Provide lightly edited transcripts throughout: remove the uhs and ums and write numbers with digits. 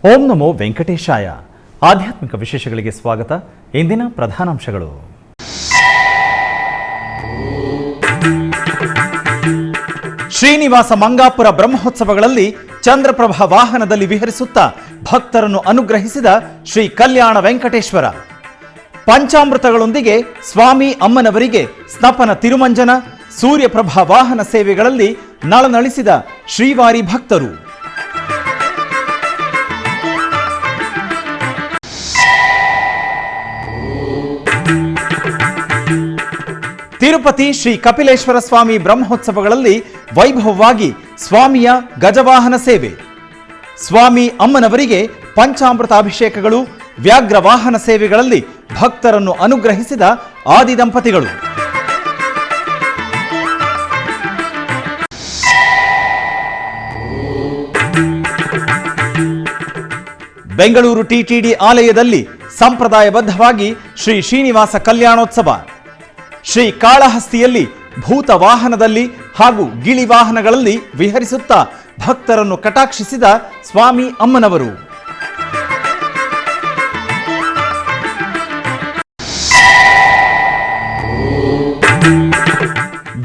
ಓಂ ನಮೋ ವೆಂಕಟೇಶಾಯ. ಆಧ್ಯಾತ್ಮಿಕ ವಿಶೇಷಗಳಿಗೆ ಸ್ವಾಗತ. ಇಂದಿನ ಪ್ರಧಾನಾಂಶಗಳು. ಶ್ರೀನಿವಾಸ ಮಂಗಾಪುರ ಬ್ರಹ್ಮೋತ್ಸವಗಳಲ್ಲಿ ಚಂದ್ರಪ್ರಭಾ ವಾಹನದಲ್ಲಿ ವಿಹರಿಸುತ್ತಾ ಭಕ್ತರನ್ನು ಅನುಗ್ರಹಿಸಿದ ಶ್ರೀ ಕಲ್ಯಾಣ ವೆಂಕಟೇಶ್ವರ. ಪಂಚಾಮೃತಗಳೊಂದಿಗೆ ಸ್ವಾಮಿ ಅಮ್ಮನವರಿಗೆ ಸ್ನಪನ ತಿರುಮಂಜನ, ಸೂರ್ಯಪ್ರಭಾ ವಾಹನ ಸೇವೆಗಳಲ್ಲಿ ನಳನಳಿಸಿದ ಶ್ರೀವಾರಿ ಭಕ್ತರು. ತಿರುಪತಿ ಶ್ರೀ ಕಪಿಲೇಶ್ವರ ಸ್ವಾಮಿ ಬ್ರಹ್ಮೋತ್ಸವಗಳಲ್ಲಿ ವೈಭವವಾಗಿ ಸ್ವಾಮಿಯ ಗಜವಾಹನ ಸೇವೆ, ಸ್ವಾಮಿ ಅಮ್ಮನವರಿಗೆ ಪಂಚಾಮೃತ ಅಭಿಷೇಕಗಳು, ವ್ಯಾಘ್ರ ವಾಹನ ಸೇವೆಗಳಲ್ಲಿ ಭಕ್ತರನ್ನು ಅನುಗ್ರಹಿಸಿದ ಆದಿ ದಂಪತಿಗಳು. ಬೆಂಗಳೂರು ಟಿಟಿಡಿ ಆಲಯದಲ್ಲಿ ಸಂಪ್ರದಾಯಬದ್ಧವಾಗಿ ಶ್ರೀ ಶ್ರೀನಿವಾಸ ಕಲ್ಯಾಣೋತ್ಸವ. ಶ್ರೀ ಕಾಳಹಸ್ತಿಯಲ್ಲಿ ಭೂತ ವಾಹನದಲ್ಲಿ ಹಾಗೂ ಗಿಳಿ ವಾಹನಗಳಲ್ಲಿ ವಿಹರಿಸುತ್ತಾ ಭಕ್ತರನ್ನು ಕಟಾಕ್ಷಿಸಿದ ಸ್ವಾಮಿ ಅಮ್ಮನವರು.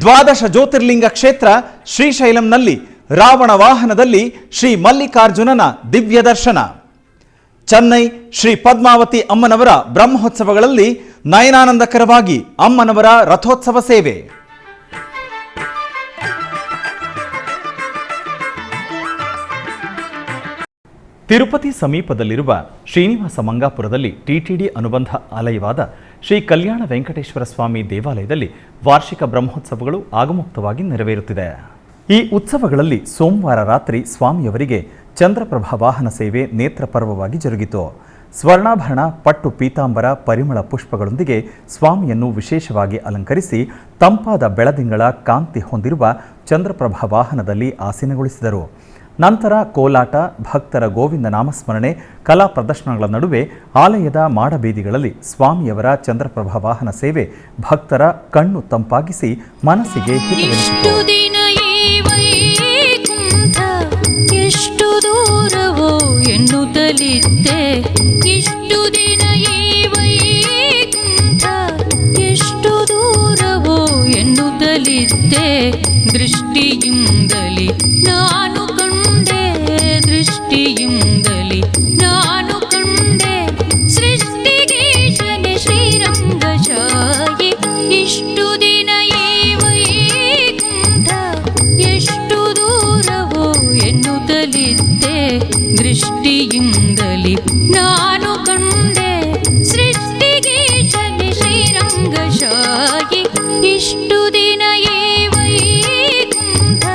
ದ್ವಾದಶ ಜ್ಯೋತಿರ್ಲಿಂಗ ಕ್ಷೇತ್ರ ಶ್ರೀಶೈಲಂನಲ್ಲಿ ರಾವಣ ವಾಹನದಲ್ಲಿ ಶ್ರೀ ಮಲ್ಲಿಕಾರ್ಜುನನ ದಿವ್ಯ ದರ್ಶನ. ಚೆನ್ನೈ ಶ್ರೀ ಪದ್ಮಾವತಿ ಅಮ್ಮನವರ ಬ್ರಹ್ಮೋತ್ಸವಗಳಲ್ಲಿ ನಯನಾನಂದಕರವಾಗಿ ಅಮ್ಮನವರ ರಥೋತ್ಸವ ಸೇವೆ. ತಿರುಪತಿ ಸಮೀಪದಲ್ಲಿರುವ ಶ್ರೀನಿವಾಸ ಮಂಗಾಪುರದಲ್ಲಿ ಟಿಟಿಡಿ ಅನುಬಂಧ ಆಲಯವಾದ ಶ್ರೀ ಕಲ್ಯಾಣ ವೆಂಕಟೇಶ್ವರ ಸ್ವಾಮಿ ದೇವಾಲಯದಲ್ಲಿ ವಾರ್ಷಿಕ ಬ್ರಹ್ಮೋತ್ಸವಗಳು ಆಗಮುಕ್ತವಾಗಿ ನೆರವೇರುತ್ತಿದೆ. ಈ ಉತ್ಸವಗಳಲ್ಲಿ ಸೋಮವಾರ ರಾತ್ರಿ ಸ್ವಾಮಿಯವರಿಗೆ ಚಂದ್ರಪ್ರಭಾ ವಾಹನ ಸೇವೆ ನೇತ್ರ ಪರ್ವವಾಗಿ ಜರುಗಿತು. ಸ್ವರ್ಣಾಭರಣ, ಪಟ್ಟು ಪೀತಾಂಬರ, ಪರಿಮಳ ಪುಷ್ಪಗಳೊಂದಿಗೆ ಸ್ವಾಮಿಯನ್ನು ವಿಶೇಷವಾಗಿ ಅಲಂಕರಿಸಿ ತಂಪಾದ ಬೆಳದಿಂಗಳ ಕಾಂತಿ ಹೊಂದಿರುವ ಚಂದ್ರಪ್ರಭಾ ವಾಹನದಲ್ಲಿ ಆಸೀನಗೊಳಿಸಿದರು. ನಂತರ ಕೋಲಾಟ, ಭಕ್ತರ ಗೋವಿಂದ ನಾಮಸ್ಮರಣೆ, ಕಲಾ ಪ್ರದರ್ಶನಗಳ ನಡುವೆ ಆಲಯದ ಮಾಡಬೀದಿಗಳಲ್ಲಿ ಸ್ವಾಮಿಯವರ ಚಂದ್ರಪ್ರಭಾ ವಾಹನ ಸೇವೆ ಭಕ್ತರ ಕಣ್ಣು ತಂಪಾಗಿಸಿ ಮನಸ್ಸಿಗೆ ಹಿತವೆನಿಸಿತು. ಎಷ್ಟು ದೂರವೋ ಎನ್ನುತ್ತಲಿದ್ದೆ, ಇಷ್ಟು ದಿನ ಈ ವೈಕುಂಠ ಎಷ್ಟು ದೂರವೋ ಎನ್ನುತ್ತಲಿದ್ದೆ. ದೃಷ್ಟಿಯಿಂದಲಿ ನಾನು ಕಂಡೆ, ದೃಷ್ಟಿಯಿಂದಲಿ ನಾನು ಕಂಡೆ, ಸೃಷ್ಟಿಗೀಶನೆ ಶ್ರೀರಂಗಶಾಹಿ. ಇಷ್ಟು ದಿನ ಈ ವೈಕುಂಠ ಎಷ್ಟು ದೂರವೋ ಎನ್ನುತ್ತಲಿದ್ದೆ, ದೃಷ್ಟಿಯಿಂದಲಿ ನಾನು ಕಂಡೆ, ಸೃಷ್ಟಿಗೀಶನೆ ಶ್ರೀರಂಗಶಾಹಿ. ಇಷ್ಟು ದಿನ ಈ ವೈಕುಂಠ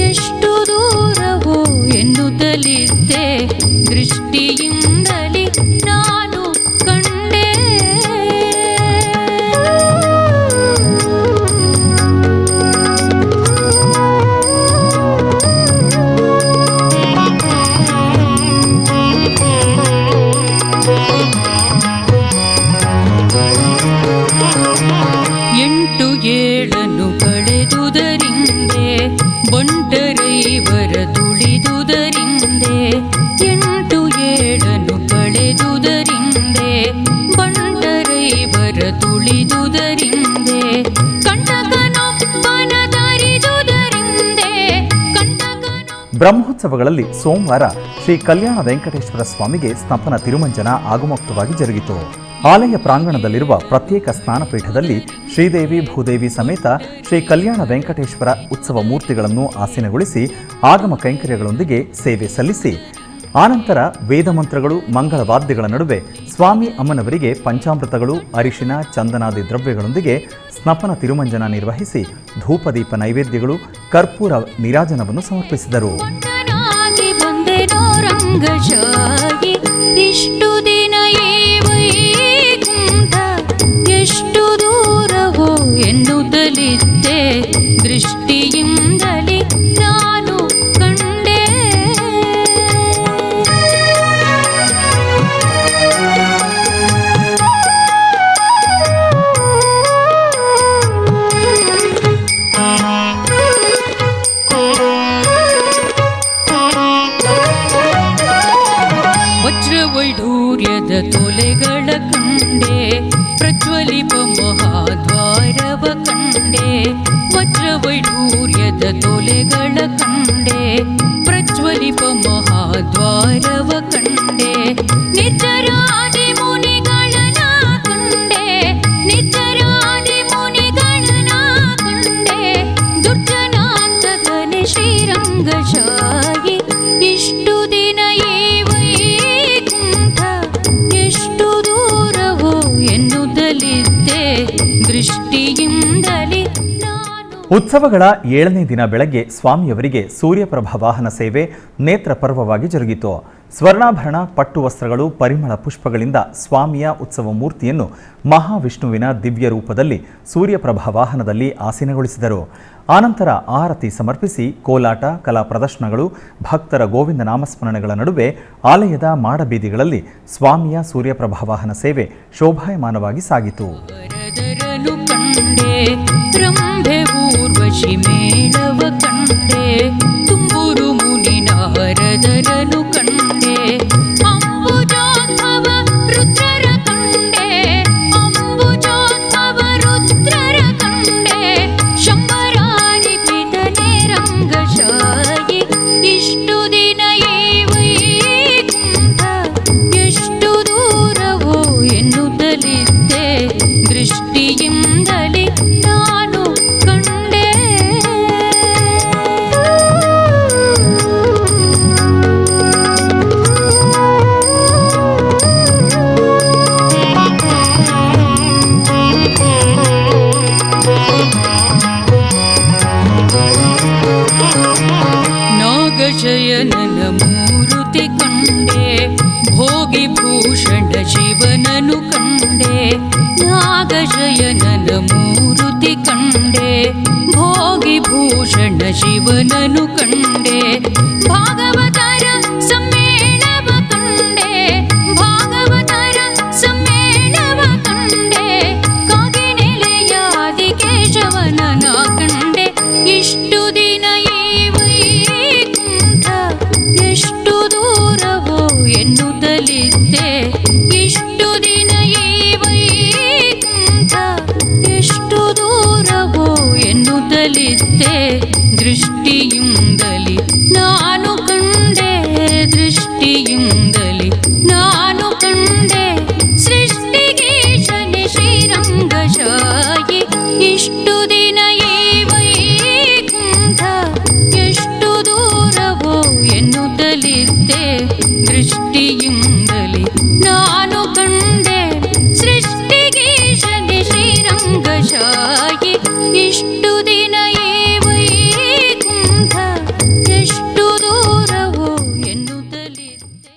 ಎಷ್ಟು ದೂರವೋ ಎನ್ನುತ್ತಲಿದ್ದೆ, ದೃಷ್ಟಿಯಿಂದಲಿ ನಾನು ಕಂಡೆ. ಎಂಟು ಏಳನ್ನು ಕಳೆದುದರಿಂದೆ, ಬಂಟರೈವರ ತುಳಿದುದರಿಂದೆ. ಎಂಟು ಏಳನ್ನು ಕಳೆದುದರಿಂದೆ, ಬಂಟರೈವರ ತುಳಿದುದರಿಂದೆ. ಕಂಟಕನೊಬ್ಬನ ದಾರಿದುದರಿಂದೆ, ಬ್ರಹ್ಮೋತ್ಸವಗಳಲ್ಲಿ ಸೋಮವಾರ ಶ್ರೀ ಕಲ್ಯಾಣ ವೆಂಕಟೇಶ್ವರ ಸ್ವಾಮಿಗೆ ಸ್ನಪನ ತಿರುಮಂಜನ ಆಗಮುಕ್ತವಾಗಿ ಜರುಗಿತು. ಆಲಯ ಪ್ರಾಂಗಣದಲ್ಲಿರುವ ಪ್ರತ್ಯೇಕ ಸ್ನಾನಪೀಠದಲ್ಲಿ ಶ್ರೀದೇವಿ ಭೂದೇವಿ ಸಮೇತ ಶ್ರೀ ಕಲ್ಯಾಣ ವೆಂಕಟೇಶ್ವರ ಉತ್ಸವ ಮೂರ್ತಿಗಳನ್ನು ಆಸೀನಗೊಳಿಸಿ ಆಗಮ ಕೈಂಕರ್ಯಗಳೊಂದಿಗೆ ಸೇವೆ ಸಲ್ಲಿಸಿ ಆನಂತರ ವೇದ ಮಂತ್ರಗಳು, ಮಂಗಳ ವಾದ್ಯಗಳ ನಡುವೆ ಸ್ವಾಮಿ ಅಮ್ಮನವರಿಗೆ ಪಂಚಾಮೃತಗಳು, ಅರಿಶಿನ, ಚಂದನಾದಿ ದ್ರವ್ಯಗಳೊಂದಿಗೆ ಸ್ನಪನ ತಿರುಮಂಜನ ನಿರ್ವಹಿಸಿ ಧೂಪದೀಪ ನೈವೇದ್ಯಗಳು, ಕರ್ಪೂರ ನೀರಾಜನವನ್ನು ಸಮರ್ಪಿಸಿದರು. ಇಷ್ಟು ದಿನ ಈ ವೈಕುಂಠ ಎಷ್ಟು ದೂರವೋ ಎನ್ನುತ್ತಲಿದ್ದೆ, ದೃಷ್ಟಿಯಿಂದಲಿ ನಾನು ಕಂಡೆ. ವಜ್ರವೈಢೂರ್ಯದ ತೊಲೆಗಳ ಕಂಡೆ ಪ್ರಜ್ವಲಿಪ ಮಹಾದ್ವಾರವ ಕಂಡೆ ವಜ್ರವೈಢೂರ್ಯದ ತೊಲೆಗಳ ಕಂಡೆ ಪ್ರಜ್ವಲಿಪ ಮಹಾದ್ವಾರವ ಕಂಡೆ ನಿರ್ಜರಾದಿ ಮುನಿಗಳನ ಕಂಡೆ ನಿರ್ಜರಾದಿ ಮುನಿಗಳನ ಕಂಡೆ ದುರ್ಜನಾಂತಕನೆ ಶ್ರೀರಂಗಶಾಹಿ ಇಷ್ಟು ದಿನ ಈ ವೈಕುಂಠ ಎಷ್ಟು ದೂರವೋ ಎನ್ನುತ್ತಲಿದ್ದೆ ದೃಷ್ಟಿಯಿಂದಲೇ ಉತ್ಸವಗಳ 7ನೇ ದಿನ ಬೆಳಗ್ಗೆ ಸ್ವಾಮಿಯವರಿಗೆ ಸೂರ್ಯಪ್ರಭ ವಾಹನ ಸೇವೆ ನೇತ್ರ ಪರ್ವವಾಗಿ ಜರುಗಿತು. ಸ್ವರ್ಣಾಭರಣ, ಪಟ್ಟು ವಸ್ತ್ರಗಳು, ಪರಿಮಳ ಪುಷ್ಪಗಳಿಂದ ಸ್ವಾಮಿಯ ಉತ್ಸವ ಮೂರ್ತಿಯನ್ನು ಮಹಾವಿಷ್ಣುವಿನ ದಿವ್ಯ ರೂಪದಲ್ಲಿ ಸೂರ್ಯಪ್ರಭ ವಾಹನದಲ್ಲಿ ಆಸೀನಗೊಳಿಸಿದರು. ಆನಂತರ ಆರತಿ ಸಮರ್ಪಿಸಿ ಕೋಲಾಟ, ಕಲಾ ಪ್ರದರ್ಶನಗಳು, ಭಕ್ತರ ಗೋವಿಂದ ನಾಮಸ್ಮರಣೆಗಳ ನಡುವೆ ಆಲಯದ ಮಾಡಬೀದಿಗಳಲ್ಲಿ ಸ್ವಾಮಿಯ ಸೂರ್ಯಪ್ರಭ ವಾಹನ ಸೇವೆ ಶೋಭಾಯಮಾನವಾಗಿ ಸಾಗಿತು. ರಂಭೆ ಮೇಳವ ಕಂಡೆ ತುಂಬೂರು ಮುನಿ ನಾರದರನು ಕಂಡೆ ಅಂಬುಜೋದ್ಭವ ರುದ್ರರ ಕಂಡೆ ಅಂಬುಜೋದ್ಭವ ರುದ್ರರ ಕಂಡೆ ಶಂಭರಾರಿ ಪಿತನೆ ರಂಗಶಾಹಿ ಇಷ್ಟು ದಿನ ಈ ವೈಕುಂಠ ಎಷ್ಟು ದೂರವೋ ಎನ್ನುತ್ತಲಿದ್ದೆ ದೃಷ್ಟಿಯಿಂದಲೇ ನಾನು ಕಂಡೆ. ನಾಗಶಯನನ ಮೂರುತಿ ಕಂಡೆ ಭೋಗಿ ಭೂಷಣ ಶಿವನನು ಕಂಡೆ ನಾಗಶಯನನ ಮೂರುತಿ ಕಂಡೆ ಭೋಗಿ ಭೂಷಣ ಶಿವನನು ಕಂಡೆ ಭಾಗವತರ ಸಮ್ಮೇಳವ ಕಂಡೆ ಭಾಗವತರ ಸಮ್ಮೇಳವ ಕಂಡೆ ಕಾಗಿನೆಲೆಯಾದಿ ಕೇಶವನನ ಕಂಡೆ ಇಷ್ಟು ದಿನ ಈ ವೈಕುಂಠ ಎಷ್ಟು ದೂರವೋ ಎನ್ನುತ್ತಲಿದ್ದೆ ಇಷ್ಟು ದಿನ ಈ ವೈಕುಂಠ ಎಷ್ಟು ದೂರವೋ ಎನ್ನುತ್ತಲಿದ್ದೆ ದೃಷ್ಟಿಯಿಂದಲೇ ನಾನು ಕಂಡೆ ದೃಷ್ಟಿಯಿಂದಲೇ ನಾನು ಕಂಡೆ ಸೃಷ್ಟಿಗೀಶನೆ ಶ್ರೀರಂಗಶಾಹಿ ಇಷ್ಟು ದಿನ ಈ ವೈಕುಂಠ ಎಷ್ಟು ದೂರವೋ ಎನ್ನುತ್ತಲಿದ್ದೆ ದೃಷ್ಟಿಯಿಂದಲೇ ನಾನು ಕಂಡೆ ಸೃಷ್ಟಿಗೀಶನೆ ಶ್ರೀರಂಗಶಾಹಿ ಇಷ್ಟು ದಿನ ಈ ವೈಕುಂಠ ಎಷ್ಟು ದೂರವೋ ಎನ್ನುತ್ತಲಿದ್ದೆ.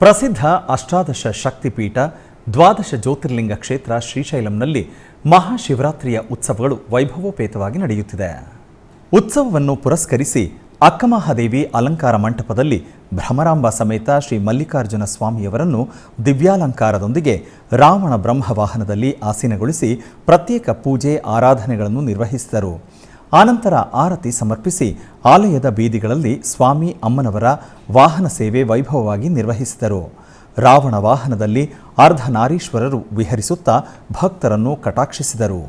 ಪ್ರಸಿದ್ಧ ಅಷ್ಟಾದಶ ಶಕ್ತಿಪೀಠ ದ್ವಾದಶ ಜ್ಯೋತಿರ್ಲಿಂಗ ಕ್ಷೇತ್ರ ಶ್ರೀಶೈಲಂನಲ್ಲಿ ಮಹಾಶಿವರಾತ್ರಿಯ ಉತ್ಸವಗಳು ವೈಭವೋಪೇತವಾಗಿ ನಡೆಯುತ್ತಿದೆ. ಉತ್ಸವವನ್ನು ಪುರಸ್ಕರಿಸಿ ಅಕ್ಕಮಹಾದೇವಿ ಅಲಂಕಾರ ಮಂಟಪದಲ್ಲಿ ಭ್ರಮರಾಂಬ ಸಮೇತ ಶ್ರೀ ಮಲ್ಲಿಕಾರ್ಜುನ ಸ್ವಾಮಿಯವರನ್ನು ದಿವ್ಯಾಲಂಕಾರದೊಂದಿಗೆ ರಾವಣ ಬ್ರಹ್ಮ ವಾಹನದಲ್ಲಿ ಆಸೀನಗೊಳಿಸಿ ಪ್ರತ್ಯೇಕ ಪೂಜೆ ಆರಾಧನೆಗಳನ್ನು ನಿರ್ವಹಿಸಿದರು. ಆನಂತರ ಆರತಿ ಸಮರ್ಪಿಸಿ ಆಲಯದ ಬೀದಿಗಳಲ್ಲಿ ಸ್ವಾಮಿ ಅಮ್ಮನವರ ವಾಹನ ಸೇವೆ ವೈಭವವಾಗಿ ನಿರ್ವಹಿಸಿದರು. ರಾವಣ ವಾಹನದಲ್ಲಿ ಅರ್ಧನಾರೀಶ್ವರರು ವಿಹರಿಸುತ್ತಾ ಭಕ್ತರನ್ನು ಕಟಾಕ್ಷಿಸಿದರು.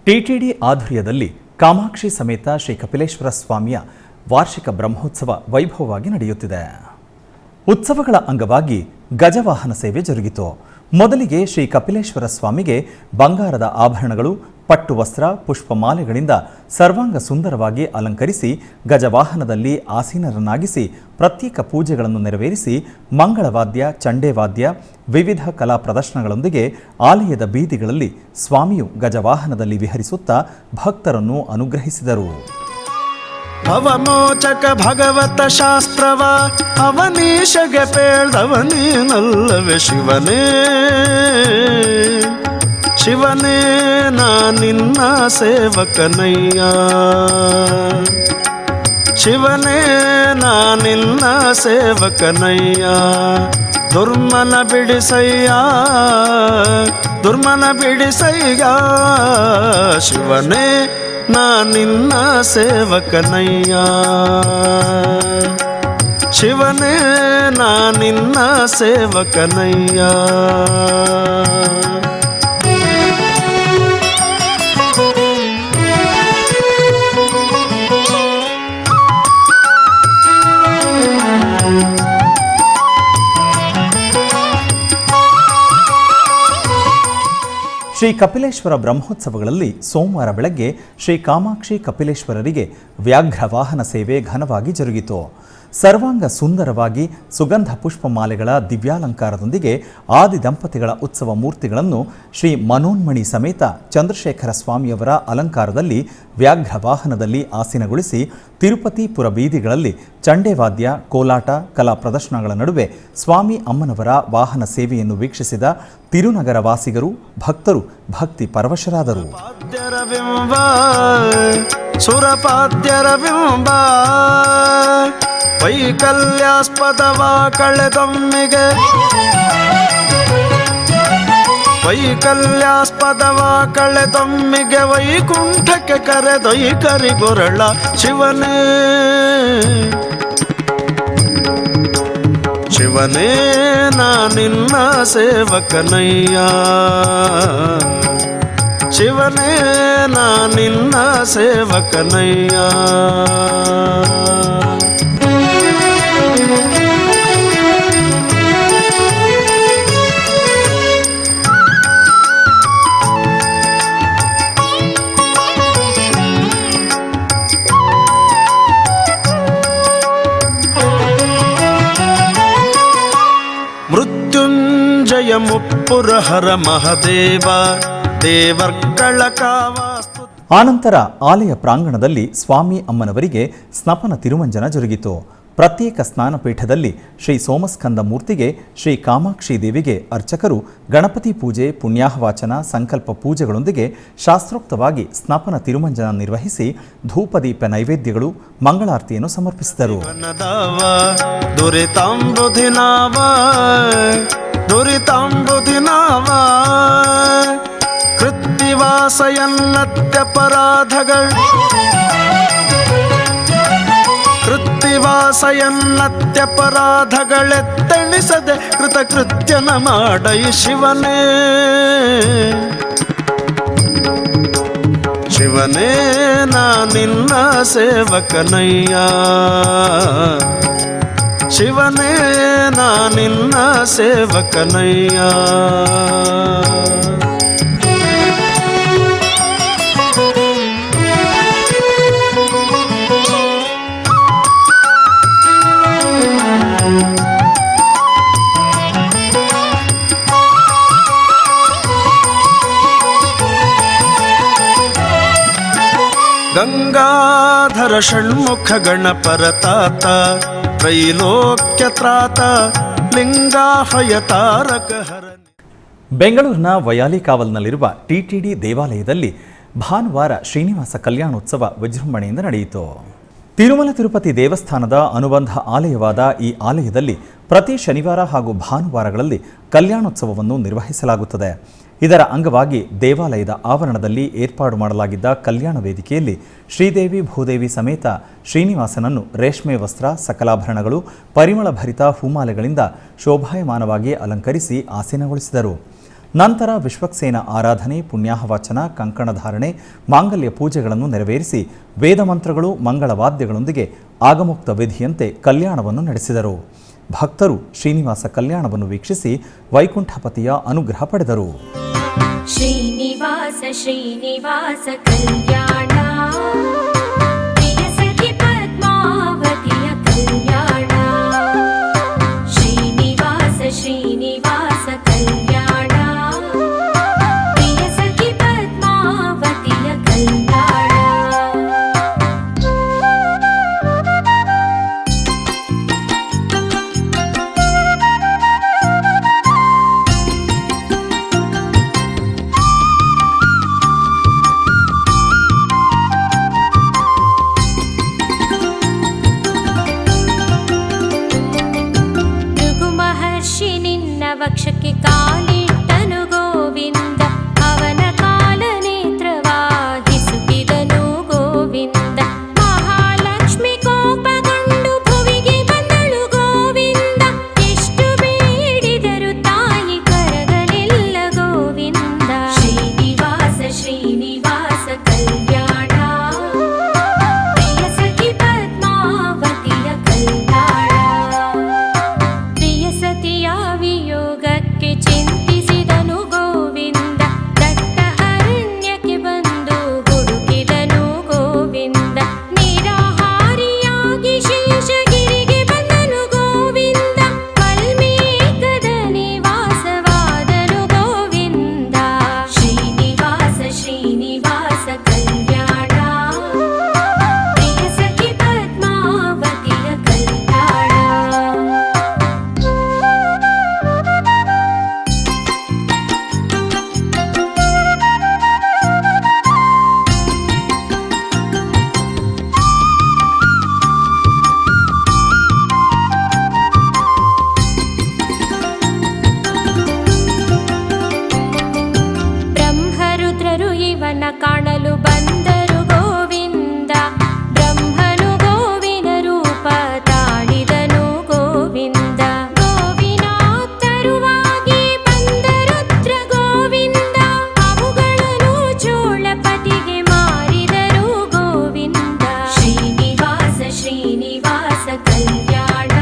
ಟಿಟಿಡಿ ಆಧ್ವರ್ಯದಲ್ಲಿ ಕಾಮಾಕ್ಷಿ ಸಮೇತ ಶ್ರೀ ಕಪಿಲೇಶ್ವರ ಸ್ವಾಮಿಯ ವಾರ್ಷಿಕ ಬ್ರಹ್ಮೋತ್ಸವ ವೈಭವವಾಗಿ ನಡೆಯುತ್ತಿದೆ. ಉತ್ಸವಗಳ ಅಂಗವಾಗಿ ಗಜವಾಹನ ಸೇವೆ ಜರುಗಿತು. ಮೊದಲಿಗೆ ಶ್ರೀ ಕಪಿಲೇಶ್ವರ ಸ್ವಾಮಿಗೆ ಬಂಗಾರದ ಆಭರಣಗಳು, ಪಟ್ಟು ವಸ್ತ್ರ, ಪುಷ್ಪಮಾಲೆಗಳಿಂದ ಸರ್ವಾಂಗ ಸುಂದರವಾಗಿ ಅಲಂಕರಿಸಿ ಗಜವಾಹನದಲ್ಲಿ ಆಸೀನರನ್ನಾಗಿಸಿ ಪ್ರತ್ಯೇಕ ಪೂಜೆಗಳನ್ನು ನೆರವೇರಿಸಿ ಮಂಗಳವಾದ್ಯ, ಚಂಡೇವಾದ್ಯ, ವಿವಿಧ ಕಲಾ ಪ್ರದರ್ಶನಗಳೊಂದಿಗೆ ಆಲಯದ ಬೀದಿಗಳಲ್ಲಿ ಸ್ವಾಮಿಯು ಗಜವಾಹನದಲ್ಲಿ ವಿಹರಿಸುತ್ತಾ ಭಕ್ತರನ್ನು ಅನುಗ್ರಹಿಸಿದರು. ಭವಮೋಚಕ ಭಗವತ ಶಾಸ್ತ್ರವ ಅವನೀಶಗೆ ಪೇಳ್ದವನೇನಲ್ಲವೇ ಶಿವನೇ ಶಿವನೇ ನಾ ನಿನ್ನ ಸೇವಕನಯ್ಯ ಶಿವನೇ ನಾ ನಿನ್ನ ಸೇವಕನಯ್ಯ ದುರ್ಮನ ಬಿಡಿಸಯ್ಯ ದುರ್ಮನ ಬಿಡಿಸಯ್ಯ ಶಿವನೇ ನಾ ನಿನ್ನ ಸೇವಕನಯ್ಯ ಶಿವನೇ ನಾ ನಿನ್ನ ಸೇವಕನಯ್ಯ ಶ್ರೀ ಕಪಿಲೇಶ್ವರ ಬ್ರಹ್ಮೋತ್ಸವಗಳಲ್ಲಿ ಸೋಮವಾರ ಬೆಳಗ್ಗೆ ಶ್ರೀ ಕಾಮಾಕ್ಷಿ ಕಪಿಲೇಶ್ವರರಿಗೆ ವ್ಯಾಘ್ರ ವಾಹನ ಸೇವೆ ಘನವಾಗಿ ಜರುಗಿತು. ಸರ್ವಾಂಗ ಸುಂದರವಾಗಿ ಸುಗಂಧ ಪುಷ್ಪಮಾಲೆಗಳ ದಿವ್ಯಾಲಂಕಾರದೊಂದಿಗೆ ಆದಿ ದಂಪತಿಗಳ ಉತ್ಸವ ಮೂರ್ತಿಗಳನ್ನು ಶ್ರೀ ಮನೋನ್ಮಣಿ ಸಮೇತ ಚಂದ್ರಶೇಖರ ಸ್ವಾಮಿಯವರ ಅಲಂಕಾರದಲ್ಲಿ ವ್ಯಾಘ್ರ ವಾಹನದಲ್ಲಿ ಆಸೀನಗೊಳಿಸಿ ತಿರುಪತಿಪುರ ಬೀದಿಗಳಲ್ಲಿ ಚಂಡೆವಾದ್ಯ ಕೋಲಾಟ ಕಲಾ ಪ್ರದರ್ಶನಗಳ ನಡುವೆ ಸ್ವಾಮಿ ಅಮ್ಮನವರ ವಾಹನ ಸೇವೆಯನ್ನು ವೀಕ್ಷಿಸಿದ ತಿರುನಗರ ವಾಸಿಗರು ಭಕ್ತರು ಭಕ್ತಿ ಪರವಶರಾದರು. ಸುರಪಾದ್ಯರ ಬಿಂಬ ವೈಕಲ್ಯಾಸ್ಪದವ ಕಳೆದೊಮ್ಮಿಗೆ ವೈಕಲ್ಯಾಸ್ಪದವ ಕಳೆದೊಮ್ಮಿಗೆ ವೈಕುಂಠಕ್ಕೆ ಕರೆದೊಯ್ಕರಿಗೊರಳ ಶಿವನೇ ಶಿವನೇ ನಾ ನಿನ್ನ ಸೇವಕನಯ್ಯ ಶಿವನೇ ನಾ ನಿನ್ನ ಸೇವಕನಯ್ಯ ಮೃತ್ಯುಂಜಯ ಮುಪ್ಪುರಹರ ಮಹದೇವ ದೇವರ್ಗಳ ಕಾವಾಸ್ತು. ಆನಂತರ ಆಲಯ ಪ್ರಾಂಗಣದಲ್ಲಿ ಸ್ವಾಮಿ ಅಮ್ಮನವರಿಗೆ ಸ್ನಪನ ತಿರುಮಂಜನ ಜರುಗಿತು. ಪ್ರತ್ಯೇಕ ಸ್ನಾನಪೀಠದಲ್ಲಿ ಶ್ರೀ ಸೋಮಸ್ಕಂದ ಮೂರ್ತಿಗೆ ಶ್ರೀ ಕಾಮಾಕ್ಷಿ ದೇವಿಗೆ ಅರ್ಚಕರು ಗಣಪತಿ ಪೂಜೆ ಪುಣ್ಯಾಹವಾಚನ ಸಂಕಲ್ಪ ಪೂಜೆಗಳೊಂದಿಗೆ ಶಾಸ್ತ್ರೋಕ್ತವಾಗಿ ಸ್ನಪನ ತಿರುಮಂಜನ ನಿರ್ವಹಿಸಿ ಧೂಪದೀಪ ನೈವೇದ್ಯಗಳು ಮಂಗಳಾರತಿಯನ್ನು ಸಮರ್ಪಿಸಿದರು. ಕೃತ್ತಿವಾಸಯನ್ನತ್ಯಪರಾಧಗಳೆತ್ತಣಿಸದೆ ಕೃತಕೃತ್ಯನ ಮಾಡೈ ಶಿವನೇ ಶಿವನೇ ನಾ ನಿನ್ನ ಸೇವಕನಯ್ಯ ಶಿವನೇ ನಾ ನಿನ್ನ ಸೇವಕನಯ್ಯ ಗಂಗಾಧರ ಷಣ್ಮುಖ ಗಣಪರತಾತ ತ್ರೈಲೋಕ್ಯ ತ್ರಾತ ಲಿಂಗಾಹಯ ತಾರಕ ಹರ. ಬೆಂಗಳೂರಿನ ವಯಾಲಿಕಾವಲ್ನಲ್ಲಿರುವ ಟಿಟಿಡಿ ದೇವಾಲಯದಲ್ಲಿ ಭಾನುವಾರ ಶ್ರೀನಿವಾಸ ಕಲ್ಯಾಣೋತ್ಸವ ವಿಜೃಂಭಣೆಯಿಂದ ನಡೆಯಿತು. ತಿರುಮಲ ತಿರುಪತಿ ದೇವಸ್ಥಾನದ ಅನುಬಂಧ ಆಲಯವಾದ ಈ ಆಲಯದಲ್ಲಿ ಪ್ರತಿ ಶನಿವಾರ ಹಾಗೂ ಭಾನುವಾರಗಳಲ್ಲಿ ಕಲ್ಯಾಣೋತ್ಸವವನ್ನು ನಿರ್ವಹಿಸಲಾಗುತ್ತದೆ. ಇದರ ಅಂಗವಾಗಿ ದೇವಾಲಯದ ಆವರಣದಲ್ಲಿ ಏರ್ಪಾಡು ಮಾಡಲಾಗಿದ್ದ ಕಲ್ಯಾಣ ವೇದಿಕೆಯಲ್ಲಿ ಶ್ರೀದೇವಿ ಭೂದೇವಿ ಸಮೇತ ಶ್ರೀನಿವಾಸನನ್ನು ರೇಷ್ಮೆ ವಸ್ತ್ರ ಸಕಲಾಭರಣಗಳು ಪರಿಮಳ ಭರಿತ ಹೂಮಾಲೆಗಳಿಂದ ಶೋಭಾಯಮಾನವಾಗಿ ಅಲಂಕರಿಸಿ ಆಸೀನಗೊಳಿಸಿದರು. ನಂತರ ವಿಶ್ವಕ್ಸೇನ ಆರಾಧನೆ ಪುಣ್ಯಾಹವಾಚನ ಕಂಕಣಧಾರಣೆ ಮಾಂಗಲ್ಯ ಪೂಜೆಗಳನ್ನು ನೆರವೇರಿಸಿ ವೇದಮಂತ್ರಗಳು ಮಂಗಳವಾದ್ಯಗಳೊಂದಿಗೆ ಆಗಮುಕ್ತ ವಿಧಿಯಂತೆ ಕಲ್ಯಾಣವನ್ನು ನಡೆಸಿದರು. ಭಕ್ತರು ಶ್ರೀನಿವಾಸ ಕಲ್ಯಾಣವನ್ನು ವೀಕ್ಷಿಸಿ ವೈಕುಂಠಪತಿಯ ಅನುಗ್ರಹ ಪಡೆದರು. ಶ್ರೀನಿವಾಸ ಶ್ರೀನಿವಾಸ ಕಲ್ಯಾಣ ಪ್ರಿಯ ಸಖಿ ಪದ್ಮಾವತಿಯ ಕಲ್ಯಾಣ ಶ್ರೀನಿವಾಸ ಶ್ರೀನಿವಾಸ ಕಲ್ಯಾಣ ಪ್ರಿಯ ಸಖಿ ಪದ್ಮಾವತಿಯ ಕಲ್ಯಾಣ. ವಕ್ಷಕ್ಕೆ ಕಾಲಿಟ್ಟನು ಗೋವಿಂದ, ಅವನ ಕಾಲನೇತ್ರವಾಹಿಸುತ್ತಿದನು ಗೋವಿಂದ. ಮಹಾಲಕ್ಷ್ಮಿ ಕೋಪಗೊಂಡು ಭುವಿಗೆ ಬಂದಳು ಗೋವಿಂದ, ಎಷ್ಟು ಬೇಡಿದರು ತಾಯಿ ಕರಗಲಿಲ್ಲ ಗೋವಿಂದ. ಶ್ರೀನಿವಾಸ ಶ್ರೀನಿವಾಸ ಕಲ್ಯಾಣ, ಪ್ರಿಯ ಸಖಿ ಪದ್ಮಾವತಿಯ ಕಲ್ಯಾಣ. ಪ್ರಿಯ ಸತಿಯ ವಿಯೋಗಕ್ಕೆ ಚಿಂತಿಸಿದನು ಗೋವಿಂದ, ದಟ್ಟ ಅರಣ್ಯಕ್ಕೆ ಬಂದು ಹುಡುಕಿದನು ಗೋವಿಂದ. ನಿರಾಹಾರಿಯಾಗಿ ಶೇಷಗಿರಿಗೆ ಬಂದನು ಗೋವಿಂದ, ಕಲ್ಮೇಘದ ನಿವಾಸವಾದನು ಗೋವಿಂದ. ಶ್ರೀನಿವಾಸ ಶ್ರೀನಿವಾಸ ಕಲ್ಯಾಣ, ಪ್ರಿಯ ಸಖಿ ಪದ್ಮಾವತಿಯ ಕಲ್ಯಾಣ. ಬ್ರಹ್ಮರುದ್ರರು ಇವನ ಕಾಣಲು ಬಂದರು ಗೋವಿಂದ, ಬ್ರಹ್ಮನು ಗೋವಿನ ರೂಪ ತಾಳಿದನು ಗೋವಿಂದ. ಗೋವಿನ ತರುವಾಗಿ ಬಂದ ರುದ್ರ ಗೋವಿಂದ, ಅವುಗಳನ್ನು ಚೋಳಪತಿಗೆ ಮಾರಿದರು ಗೋವಿಂದ. ಶ್ರೀನಿವಾಸ ಶ್ರೀನಿವಾಸ ಕಲ್ಯಾಣ,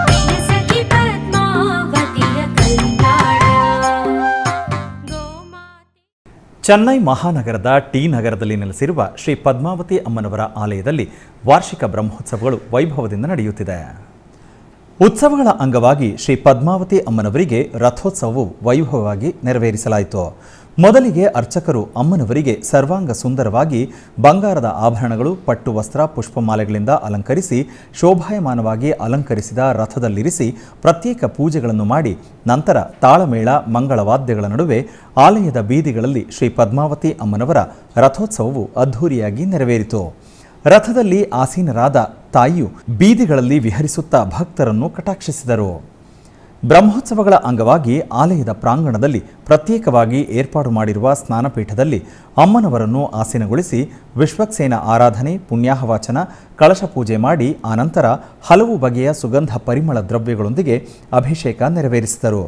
ಪ್ರಿಯ ಸಖಿ ಪದ್ಮಾವತಿಯ ಕಲ್ಯಾಣ. ಚೆನ್ನೈ ಮಹಾನಗರದ ಟಿ ನಗರದಲ್ಲಿ ನೆಲೆಸಿರುವ ಶ್ರೀ ಪದ್ಮಾವತಿ ಅಮ್ಮನವರ ಆಲಯದಲ್ಲಿ ವಾರ್ಷಿಕ ಬ್ರಹ್ಮೋತ್ಸವಗಳು ವೈಭವದಿಂದ ನಡೆಯುತ್ತಿದೆ. ಉತ್ಸವಗಳ ಅಂಗವಾಗಿ ಶ್ರೀ ಪದ್ಮಾವತಿ ಅಮ್ಮನವರಿಗೆ ರಥೋತ್ಸವವು ವೈಭವವಾಗಿ ನೆರವೇರಿಸಲಾಯಿತು. ಮೊದಲಿಗೆ ಅರ್ಚಕರು ಅಮ್ಮನವರಿಗೆ ಸರ್ವಾಂಗ ಸುಂದರವಾಗಿ ಬಂಗಾರದ ಆಭರಣಗಳು, ಪಟ್ಟು ವಸ್ತ್ರ, ಪುಷ್ಪಮಾಲೆಗಳಿಂದ ಅಲಂಕರಿಸಿ ಶೋಭಾಯಮಾನವಾಗಿ ಅಲಂಕರಿಸಿದ ರಥದಲ್ಲಿರಿಸಿ ಪ್ರತ್ಯೇಕ ಪೂಜೆಗಳನ್ನು ಮಾಡಿ ನಂತರ ತಾಳಮೇಳ ಮಂಗಳವಾದ್ಯಗಳ ನಡುವೆ ಆಲಯದ ಬೀದಿಗಳಲ್ಲಿ ಶ್ರೀ ಪದ್ಮಾವತಿ ಅಮ್ಮನವರ ರಥೋತ್ಸವವು ಅದ್ಧೂರಿಯಾಗಿ ನೆರವೇರಿತು. ರಥದಲ್ಲಿ ಆಸೀನರಾದ ತಾಯಿಯು ಬೀದಿಗಳಲ್ಲಿ ವಿಹರಿಸುತ್ತಾ ಭಕ್ತರನ್ನು ಕಟಾಕ್ಷಿಸಿದರು. ಬ್ರಹ್ಮೋತ್ಸವಗಳ ಅಂಗವಾಗಿ ಆಲಯದ ಪ್ರಾಂಗಣದಲ್ಲಿ ಪ್ರತ್ಯೇಕವಾಗಿ ಏರ್ಪಾಡು ಮಾಡಿರುವ ಸ್ನಾನಪೀಠದಲ್ಲಿ ಅಮ್ಮನವರನ್ನು ಆಸೀನಗೊಳಿಸಿ ವಿಶ್ವಕ್ಸೇನ ಆರಾಧನೆ, ಪುಣ್ಯಾಹವಾಚನ, ಕಳಶ ಪೂಜೆ ಮಾಡಿ ಆನಂತರ ಹಲವು ಬಗೆಯ ಸುಗಂಧ ಪರಿಮಳ ದ್ರವ್ಯಗಳೊಂದಿಗೆ ಅಭಿಷೇಕ ನೆರವೇರಿಸಿದರು.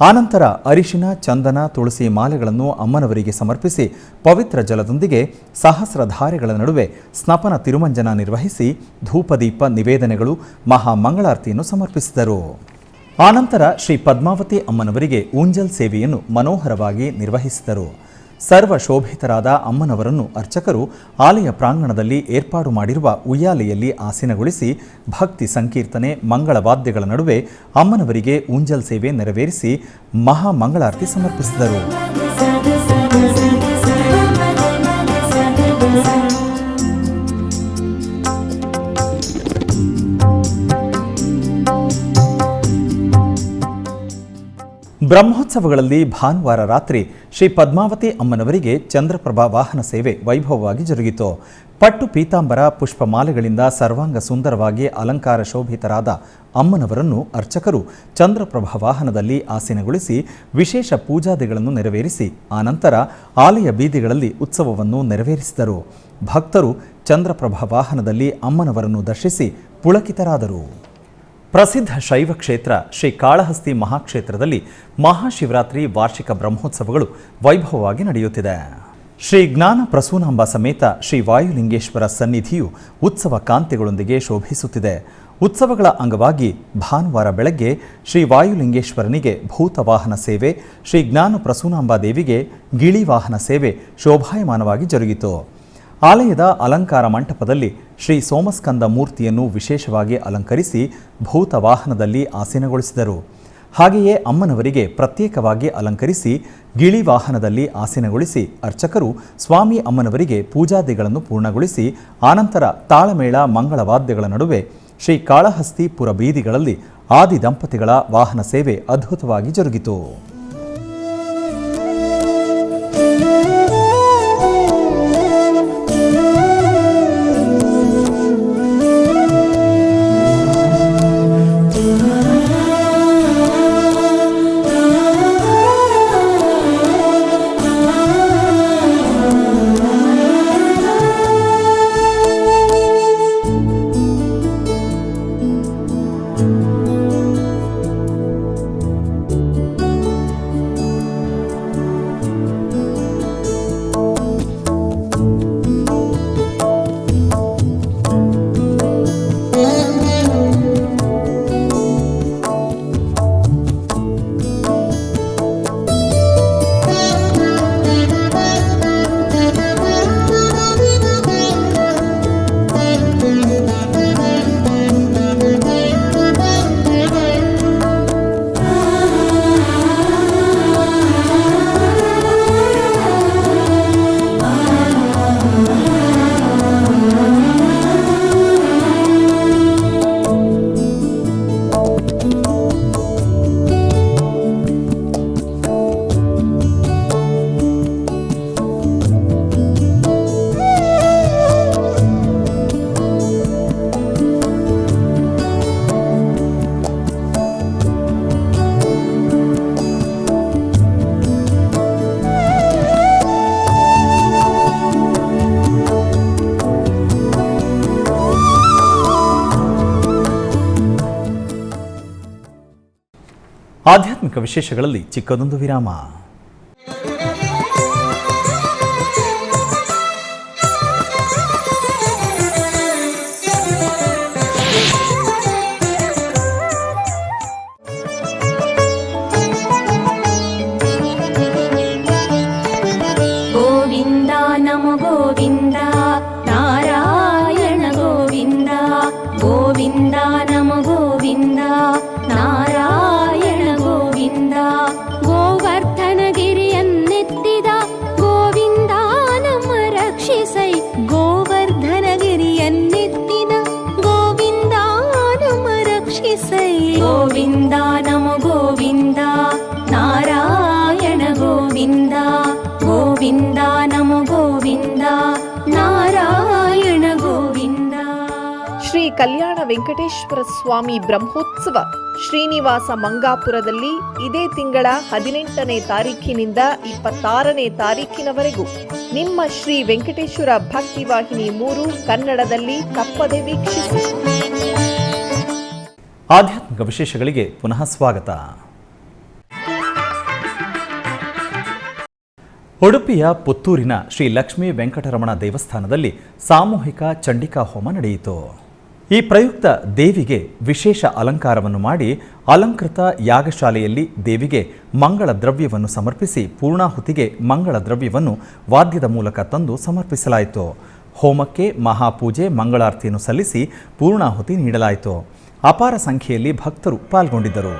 ಆನಂತರ ಅರಿಶಿನ, ಚಂದನ, ತುಳಸಿ ಮಾಲೆಗಳನ್ನು ಅಮ್ಮನವರಿಗೆ ಸಮರ್ಪಿಸಿ ಪವಿತ್ರ ಜಲದೊಂದಿಗೆ ಸಹಸ್ರಧಾರೆಗಳ ನಡುವೆ ಸ್ನಪನ ತಿರುಮಂಜನ ನಿರ್ವಹಿಸಿ ಧೂಪದೀಪ ನಿವೇದನೆಗಳು, ಮಹಾಮಂಗಳಾರತಿಯನ್ನು ಸಮರ್ಪಿಸಿದರು. ಆನಂತರ ಶ್ರೀ ಪದ್ಮಾವತಿ ಅಮ್ಮನವರಿಗೆ ಊಂಜಲ್ ಸೇವೆಯನ್ನು ಮನೋಹರವಾಗಿ ನಿರ್ವಹಿಸಿದರು. ಸರ್ವ ಶೋಭಿತರಾದ ಅಮ್ಮನವರನ್ನು ಅರ್ಚಕರು ಆಲಯ ಪ್ರಾಂಗಣದಲ್ಲಿ ಏರ್ಪಾಡು ಮಾಡಿರುವ ಉಯ್ಯಾಲೆಯಲ್ಲಿ ಆಸೀನಗೊಳಿಸಿ ಭಕ್ತಿ ಸಂಕೀರ್ತನೆ, ಮಂಗಳವಾದ್ಯಗಳ ನಡುವೆ ಅಮ್ಮನವರಿಗೆ ಊಂಜಲ್ ಸೇವೆ ನೆರವೇರಿಸಿ ಮಹಾಮಂಗಳಾರತಿ ಸಮರ್ಪಿಸಿದರು. ಬ್ರಹ್ಮೋತ್ಸವಗಳಲ್ಲಿ ಭಾನುವಾರ ರಾತ್ರಿ ಶ್ರೀ ಪದ್ಮಾವತಿ ಅಮ್ಮನವರಿಗೆ ಚಂದ್ರಪ್ರಭಾ ವಾಹನ ಸೇವೆ ವೈಭವವಾಗಿ ಜರುಗಿತು. ಪಟ್ಟು ಪೀತಾಂಬರ ಪುಷ್ಪಮಾಲೆಗಳಿಂದ ಸರ್ವಾಂಗ ಸುಂದರವಾಗಿ ಅಲಂಕಾರ ಶೋಭಿತರಾದ ಅಮ್ಮನವರನ್ನು ಅರ್ಚಕರು ಚಂದ್ರಪ್ರಭಾ ವಾಹನದಲ್ಲಿ ಆಸೀನಗೊಳಿಸಿ ವಿಶೇಷ ಪೂಜಾದಿಗಳನ್ನು ನೆರವೇರಿಸಿ ಆನಂತರ ಆಲಯ ಬೀದಿಗಳಲ್ಲಿ ಉತ್ಸವವನ್ನು ನೆರವೇರಿಸಿದರು. ಭಕ್ತರು ಚಂದ್ರಪ್ರಭಾ ವಾಹನದಲ್ಲಿ ಅಮ್ಮನವರನ್ನು ದರ್ಶಿಸಿ ಪುಳಕಿತರಾದರು. ಪ್ರಸಿದ್ಧ ಶೈವ ಕ್ಷೇತ್ರ ಶ್ರೀ ಕಾಳಹಸ್ತಿ ಮಹಾಕ್ಷೇತ್ರದಲ್ಲಿ ಮಹಾಶಿವರಾತ್ರಿ ವಾರ್ಷಿಕ ಬ್ರಹ್ಮೋತ್ಸವಗಳು ವೈಭವವಾಗಿ ನಡೆಯುತ್ತಿದೆ. ಶ್ರೀ ಜ್ಞಾನ ಪ್ರಸೂನಾಂಬ ಸಮೇತ ಶ್ರೀ ವಾಯುಲಿಂಗೇಶ್ವರ ಸನ್ನಿಧಿಯು ಉತ್ಸವ ಕಾಂತಿಗಳೊಂದಿಗೆ ಶೋಭಿಸುತ್ತಿದೆ. ಉತ್ಸವಗಳ ಅಂಗವಾಗಿ ಭಾನುವಾರ ಬೆಳಗ್ಗೆ ಶ್ರೀ ವಾಯುಲಿಂಗೇಶ್ವರನಿಗೆ ಭೂತವಾಹನ ಸೇವೆ, ಶ್ರೀ ಜ್ಞಾನ ಪ್ರಸೂನಾಂಬ ದೇವಿಗೆ ಗಿಳಿ ವಾಹನ ಸೇವೆ ಶೋಭಾಯಮಾನವಾಗಿ ಜರುಗಿತು. ಆಲಯದ ಅಲಂಕಾರ ಮಂಟಪದಲ್ಲಿ ಶ್ರೀ ಸೋಮಸ್ಕಂದ ಮೂರ್ತಿಯನ್ನು ವಿಶೇಷವಾಗಿ ಅಲಂಕರಿಸಿ ಭೂತ ವಾಹನದಲ್ಲಿ ಆಸೀನಗೊಳಿಸಿದರು. ಹಾಗೆಯೇ ಅಮ್ಮನವರಿಗೆ ಪ್ರತ್ಯೇಕವಾಗಿ ಅಲಂಕರಿಸಿ ಗಿಳಿ ವಾಹನದಲ್ಲಿ ಆಸೀನಗೊಳಿಸಿ ಅರ್ಚಕರು ಸ್ವಾಮಿ ಅಮ್ಮನವರಿಗೆ ಪೂಜಾದಿಗಳನ್ನು ಪೂರ್ಣಗೊಳಿಸಿ ಆನಂತರ ತಾಳಮೇಳ ಮಂಗಳವಾದ್ಯಗಳ ನಡುವೆ ಶ್ರೀ ಕಾಳಹಸ್ತಿ ಪುರ ಬೀದಿಗಳಲ್ಲಿ ಆದಿ ದಂಪತಿಗಳ ವಾಹನ ಸೇವೆ ಅದ್ಭುತವಾಗಿ ಜರುಗಿತು. ಆಧ್ಯಾತ್ಮಿಕ ವಿಶೇಷಗಳಲ್ಲಿ ಚಿಕ್ಕದೊಂದು ವಿರಾಮ. ಗೋವಿಂದ ನಮೋ ಗೋವಿಂದ ನಾರಾಯಣ ಗೋವಿಂದ ಗೋವಿಂದ ನಮೋ ಗೋವಿಂದ ನಾರಾಯಣ ಗೋವಿಂದ ಗೋವರ್ಧನಗಿರಿಯನ್ನೆತ್ತಿದ ಗೋವಿಂದ ನಮ್ಮ ರಕ್ಷಿಸೈ ಗೋವರ್ಧನಗಿರಿಯನ್ನೆತ್ತಿದ ಗೋವಿಂದ ನಮ್ಮ ರಕ್ಷಿಸೈ ಗೋವಿಂದ ನಮೋ ಗೋವಿಂದ ನಾರಾಯಣ ಗೋವಿಂದ ಗೋವಿಂದ ನಮೋ ಗೋವಿಂದ ನಾರಾಯಣ ಗೋವಿಂದ. ಶ್ರೀ ಕಲ್ಯಾಣ ವೆಂಕಟೇಶ್ವರ ಸ್ವಾಮಿ ಬ್ರಹ್ಮೋತ್ಸವ ಶ್ರೀನಿವಾಸ ಮಂಗಾಪುರದಲ್ಲಿ ಇದೇ ತಿಂಗಳ 18ನೇ ತಾರೀಖಿನಿಂದ 26ನೇ ತಾರೀಖಿನವರೆಗೂ ನಿಮ್ಮ ಶ್ರೀ ವೆಂಕಟೇಶ್ವರ ಭಕ್ತಿವಾಹಿನಿ 3 ಕನ್ನಡದಲ್ಲಿ ತಪ್ಪದೆ ವೀಕ್ಷಿಸಿ. ಆಧ್ಯಾತ್ಮಿಕ ವಿಶೇಷಗಳಿಗೆ ಪುನಃ ಸ್ವಾಗತ. ಉಡುಪಿಯ ಪುತ್ತೂರಿನ ಶ್ರೀ ಲಕ್ಷ್ಮೀ ವೆಂಕಟರಮಣ ದೇವಸ್ಥಾನದಲ್ಲಿ ಸಾಮೂಹಿಕ ಚಂಡಿಕಾ ಹೋಮ ನಡೆಯಿತು. ಈ ಪ್ರಯುಕ್ತ ದೇವಿಗೆ ವಿಶೇಷ ಅಲಂಕಾರವನ್ನು ಮಾಡಿ ಅಲಂಕೃತ ಯಾಗಶಾಲೆಯಲ್ಲಿ ದೇವಿಗೆ ಮಂಗಳ ದ್ರವ್ಯವನ್ನು ಸಮರ್ಪಿಸಿ ಪೂರ್ಣಾಹುತಿಗೆ ಮಂಗಳ ದ್ರವ್ಯವನ್ನು ವಾದ್ಯದ ಮೂಲಕ ತಂದು ಸಮರ್ಪಿಸಲಾಯಿತು. ಹೋಮಕ್ಕೆ ಮಹಾಪೂಜೆ ಮಂಗಳಾರತಿಯನ್ನು ಸಲ್ಲಿಸಿ ಪೂರ್ಣಾಹುತಿ ನೀಡಲಾಯಿತು. ಅಪಾರ ಸಂಖ್ಯೆಯಲ್ಲಿ ಭಕ್ತರು ಪಾಲ್ಗೊಂಡಿದ್ದರು.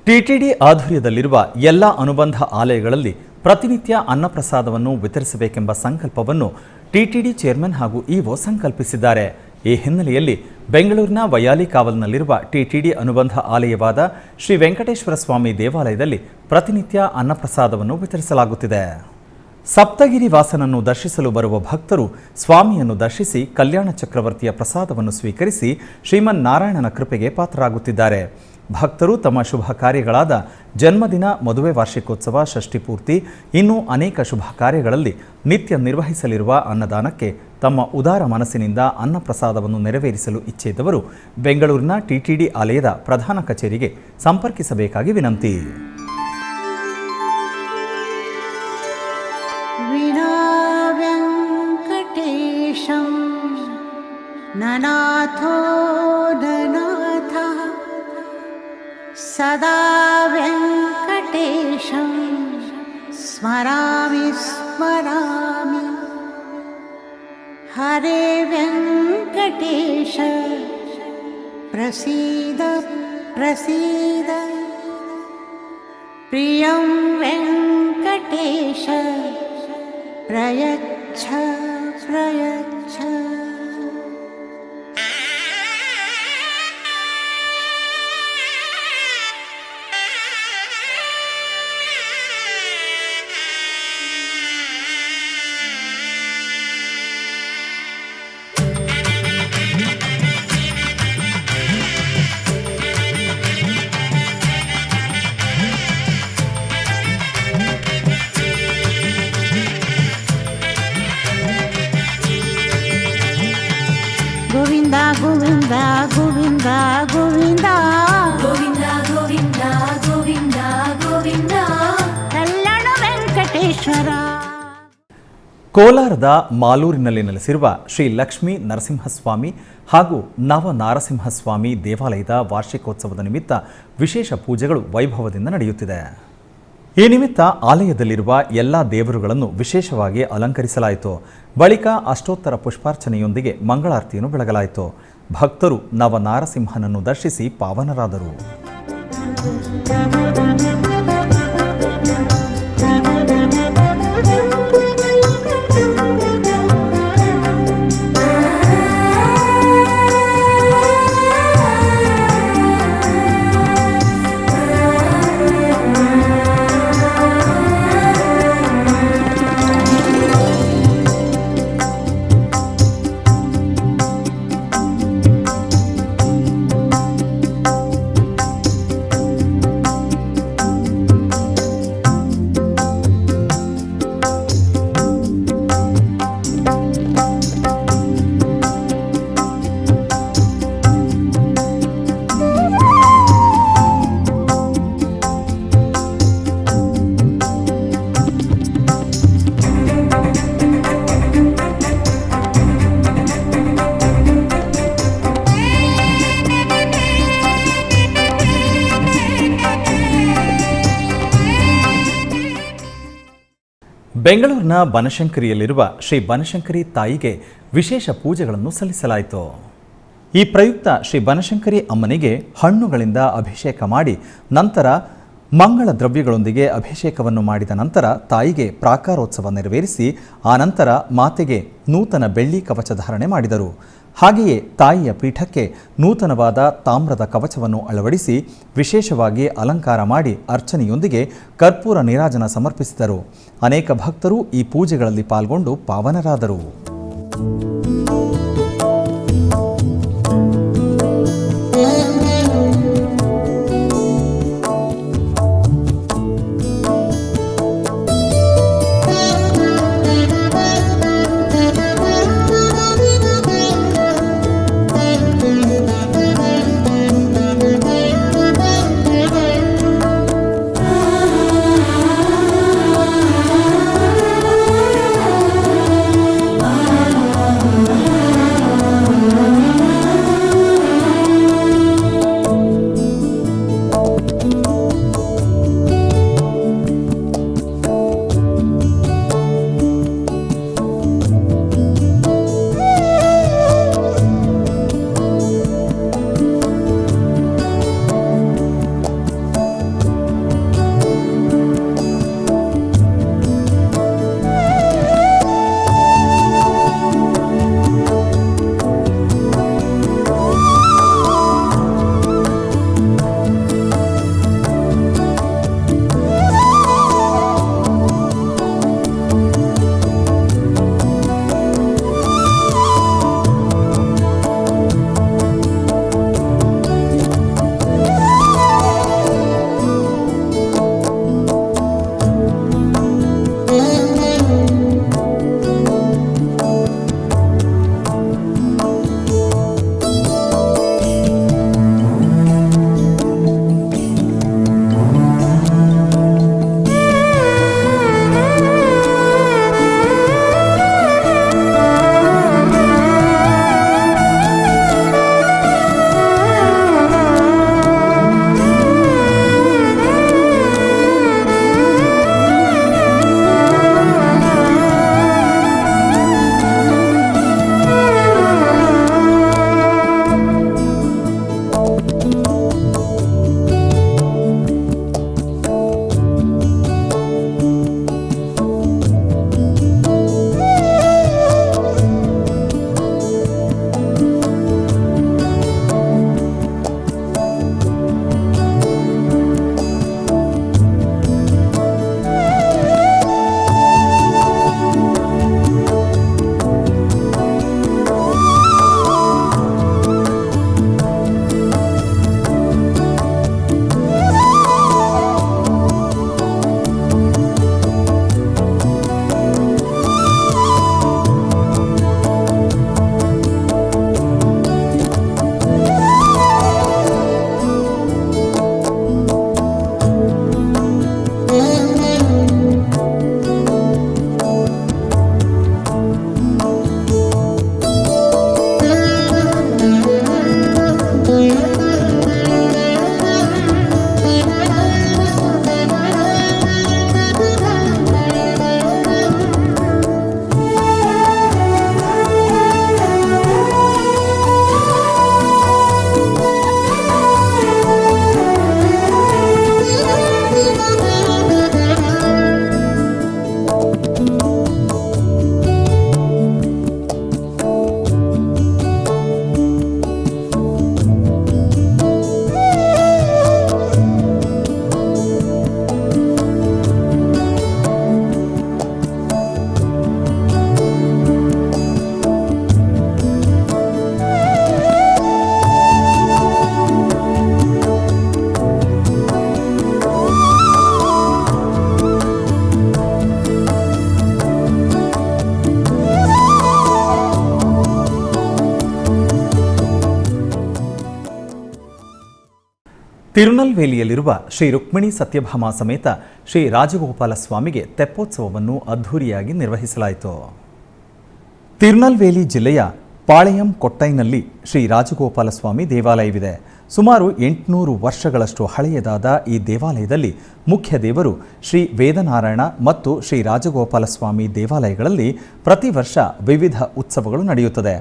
ಟಿಟಿಡಿ ಆಧ್ವರ್ಯದಲ್ಲಿರುವ ಎಲ್ಲ ಅನುಬಂಧ ಆಲಯಗಳಲ್ಲಿ ಪ್ರತಿನಿತ್ಯ ಅನ್ನಪ್ರಸಾದವನ್ನು ವಿತರಿಸಬೇಕೆಂಬ ಸಂಕಲ್ಪವನ್ನು ಟಿಟಿಡಿ ಚೇರ್ಮನ್ ಹಾಗೂ ಇಒ ಸಂಕಲ್ಪಿಸಿದ್ದಾರೆ. ಈ ಹಿನ್ನೆಲೆಯಲ್ಲಿ ಬೆಂಗಳೂರಿನ ವೈಯಾಲಿ ಕಾವಲ್ನಲ್ಲಿರುವ ಟಿಟಿಡಿ ಅನುಬಂಧ ಆಲಯವಾದ ಶ್ರೀ ವೆಂಕಟೇಶ್ವರ ಸ್ವಾಮಿ ದೇವಾಲಯದಲ್ಲಿ ಪ್ರತಿನಿತ್ಯ ಅನ್ನಪ್ರಸಾದವನ್ನು ವಿತರಿಸಲಾಗುತ್ತಿದೆ. ಸಪ್ತಗಿರಿ ವಾಸನನ್ನು ದರ್ಶಿಸಲು ಬರುವ ಭಕ್ತರು ಸ್ವಾಮಿಯನ್ನು ದರ್ಶಿಸಿ ಕಲ್ಯಾಣ ಚಕ್ರವರ್ತಿಯ ಪ್ರಸಾದವನ್ನು ಸ್ವೀಕರಿಸಿ ಶ್ರೀಮನ್ನಾರಾಯಣನ ಕೃಪೆಗೆ ಪಾತ್ರರಾಗುತ್ತಿದ್ದಾರೆ. ಭಕ್ತರು ತಮ್ಮ ಶುಭ ಕಾರ್ಯಗಳಾದ ಜನ್ಮದಿನ, ಮದುವೆ ವಾರ್ಷಿಕೋತ್ಸವ, ಷಷ್ಠಿಪೂರ್ತಿ ಇನ್ನೂ ಅನೇಕ ಶುಭ ಕಾರ್ಯಗಳಲ್ಲಿ ನಿತ್ಯ ನಿರ್ವಹಿಸಲಿರುವ ಅನ್ನದಾನಕ್ಕೆ ತಮ್ಮ ಉದಾರ ಮನಸ್ಸಿನಿಂದ ಅನ್ನಪ್ರಸಾದವನ್ನು ನೆರವೇರಿಸಲು ಇಚ್ಛೆಯಿದ್ದವರು ಬೆಂಗಳೂರಿನ ಟಿಟಿಡಿ ಆಲಯದ ಪ್ರಧಾನ ಕಚೇರಿಗೆ ಸಂಪರ್ಕಿಸಬೇಕಾಗಿ ವಿನಂತಿ. ಸದಾ ವೆಂಕಟೇಶಂ ಸ್ಮರಾಮಿ ಸ್ಮರಾಮಿ ಹರೇ ವೆಂಕಟೇಶ ಪ್ರಸೀದ ಪ್ರಸೀದ ಪ್ರಿಯಂ ವೆಂಕಟೇಶ ಪ್ರಯಚ್ಛ ಪ್ರಯಚ್ಛ. ಗೋವಿಂದ ಗೋವಿಂದ ಗೋವಿಂದ ಗೋವಿಂದ ಗೋವಿಂದ ಗೋವಿಂದ ಗೋವಿಂದ ಗೋವಿಂದ ಕಲ್ಯಾಣ ವೆಂಕಟೇಶ್ವರ. ಕೋಲಾರದ ಮಾಲೂರಿನಲ್ಲಿ ನೆಲೆಸಿರುವ ಶ್ರೀ ಲಕ್ಷ್ಮೀ ನರಸಿಂಹಸ್ವಾಮಿ ಹಾಗೂ ನವ ನಾರಸಿಂಹಸ್ವಾಮಿ ದೇವಾಲಯದ ವಾರ್ಷಿಕೋತ್ಸವದ ನಿಮಿತ್ತ ವಿಶೇಷ ಪೂಜೆಗಳು ವೈಭವದಿಂದ ನಡೆಯುತ್ತಿದೆ. ಈ ನಿಮಿತ್ತ ಆಲಯದಲ್ಲಿರುವ ಎಲ್ಲ ದೇವರುಗಳನ್ನು ವಿಶೇಷವಾಗಿ ಅಲಂಕರಿಸಲಾಯಿತು. ಬಳಿಕ ಅಷ್ಟೋತ್ತರ ಪುಷ್ಪಾರ್ಚನೆಯೊಂದಿಗೆ ಮಂಗಳಾರತಿಯನ್ನು ಬೆಳಗಲಾಯಿತು. ಭಕ್ತರು ನವ ನಾರಸಿಂಹನನ್ನು ದರ್ಶಿಸಿ ಪಾವನರಾದರು. ಬೆಂಗಳೂರಿನ ಬನಶಂಕರಿಯಲ್ಲಿರುವ ಶ್ರೀ ಬನಶಂಕರಿ ತಾಯಿಗೆ ವಿಶೇಷ ಪೂಜೆಗಳನ್ನು ಸಲ್ಲಿಸಲಾಯಿತು. ಈ ಪ್ರಯುಕ್ತ ಶ್ರೀ ಬನಶಂಕರಿ ಅಮ್ಮನಿಗೆ ಹಣ್ಣುಗಳಿಂದ ಅಭಿಷೇಕ ಮಾಡಿ ನಂತರ ಮಂಗಳ ದ್ರವ್ಯಗಳೊಂದಿಗೆ ಅಭಿಷೇಕವನ್ನು ಮಾಡಿದ ನಂತರ ತಾಯಿಗೆ ಪ್ರಾಕಾರೋತ್ಸವ ನೆರವೇರಿಸಿ ಆನಂತರ ಮಾತೆಗೆ ನೂತನ ಬೆಳ್ಳಿ ಕವಚ ಧಾರಣೆ ಮಾಡಿದರು. ಹಾಗೆಯೇ ತಾಯಿಯ ಪೀಠಕ್ಕೆ ನೂತನವಾದ ತಾಮ್ರದ ಕವಚವನ್ನು ಅಳವಡಿಸಿ ವಿಶೇಷವಾಗಿ ಅಲಂಕಾರ ಮಾಡಿ ಅರ್ಚನೆಯೊಂದಿಗೆ ಕರ್ಪೂರ ನೀರಾಜನ ಸಮರ್ಪಿಸಿದರು. ಅನೇಕ ಭಕ್ತರು ಈ ಪೂಜೆಗಳಲ್ಲಿ ಪಾಲ್ಗೊಂಡು ಪಾವನರಾದರು. ತಿರುನಲ್ವೇಲಿಯಲ್ಲಿರುವ ಶ್ರೀ ರುಕ್ಮಿಣಿ ಸತ್ಯಭಾಮ ಸಮೇತ ಶ್ರೀ ರಾಜಗೋಪಾಲ ಸ್ವಾಮಿಗೆ ತೆಪ್ಪೋತ್ಸವವನ್ನು ಅದ್ಧೂರಿಯಾಗಿ ನಿರ್ವಹಿಸಲಾಯಿತು. ತಿರುನಲ್ವೇಲಿ ಜಿಲ್ಲೆಯ ಪಾಳೆಯಂ ಕೊಟ್ಟೈನಲ್ಲಿ ಶ್ರೀ ರಾಜಗೋಪಾಲ ಸ್ವಾಮಿ ದೇವಾಲಯವಿದೆ. ಸುಮಾರು 800 ವರ್ಷಗಳಷ್ಟು ಹಳೆಯದಾದ ಈ ದೇವಾಲಯದಲ್ಲಿ ಮುಖ್ಯ ದೇವರು ಶ್ರೀ ವೇದನಾರಾಯಣ ಮತ್ತು ಶ್ರೀ ರಾಜಗೋಪಾಲ ಸ್ವಾಮಿ ದೇವಾಲಯಗಳಲ್ಲಿ ಪ್ರತಿ ವರ್ಷ ವಿವಿಧ ಉತ್ಸವಗಳು ನಡೆಯುತ್ತದೆ.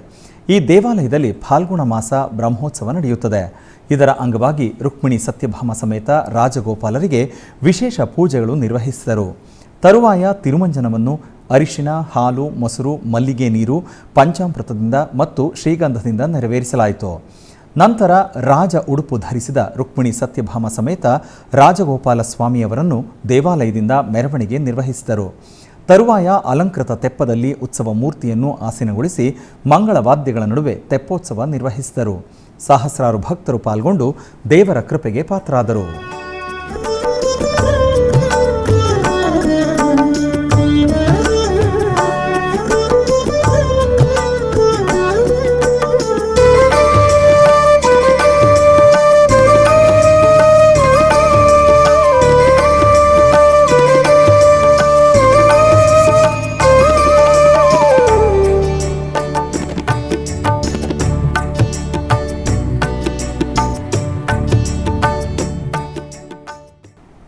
ಈ ದೇವಾಲಯದಲ್ಲಿ ಫಾಲ್ಗುಣ ಮಾಸ ಬ್ರಹ್ಮೋತ್ಸವ ನಡೆಯುತ್ತದೆ. ಇದರ ಅಂಗವಾಗಿ ರುಕ್ಮಿಣಿ ಸತ್ಯಭಾಮ ಸಮೇತ ರಾಜಗೋಪಾಲರಿಗೆ ವಿಶೇಷ ಪೂಜೆಗಳು ನಿರ್ವಹಿಸಿದರು. ತರುವಾಯ ತಿರುಮಂಜನವನ್ನು ಅರಿಶಿನ, ಹಾಲು, ಮೊಸರು, ಮಲ್ಲಿಗೆ ನೀರು, ಪಂಚಾಮೃತದಿಂದ ಮತ್ತು ಶ್ರೀಗಂಧದಿಂದ ನೆರವೇರಿಸಲಾಯಿತು. ನಂತರ ರಾಜ ಉಡುಪು ಧರಿಸಿದ ರುಕ್ಮಿಣಿ ಸತ್ಯಭಾಮ ಸಮೇತ ರಾಜಗೋಪಾಲ ಸ್ವಾಮಿಯವರನ್ನು ದೇವಾಲಯದಿಂದ ಮೆರವಣಿಗೆ ನಿರ್ವಹಿಸಿದರು. ತರುವಾಯ ಅಲಂಕೃತ ತೆಪ್ಪದಲ್ಲಿ ಉತ್ಸವ ಮೂರ್ತಿಯನ್ನು ಆಸೀನಗೊಳಿಸಿ ಮಂಗಳವಾದ್ಯಗಳ ನಡುವೆ ತೆಪ್ಪೋತ್ಸವ ನಿರ್ವಹಿಸಿದರು. ಸಹಸ್ರಾರು ಭಕ್ತರು ಪಾಲ್ಗೊಂಡು ದೇವರ ಕೃಪೆಗೆ ಪಾತ್ರರಾದರು.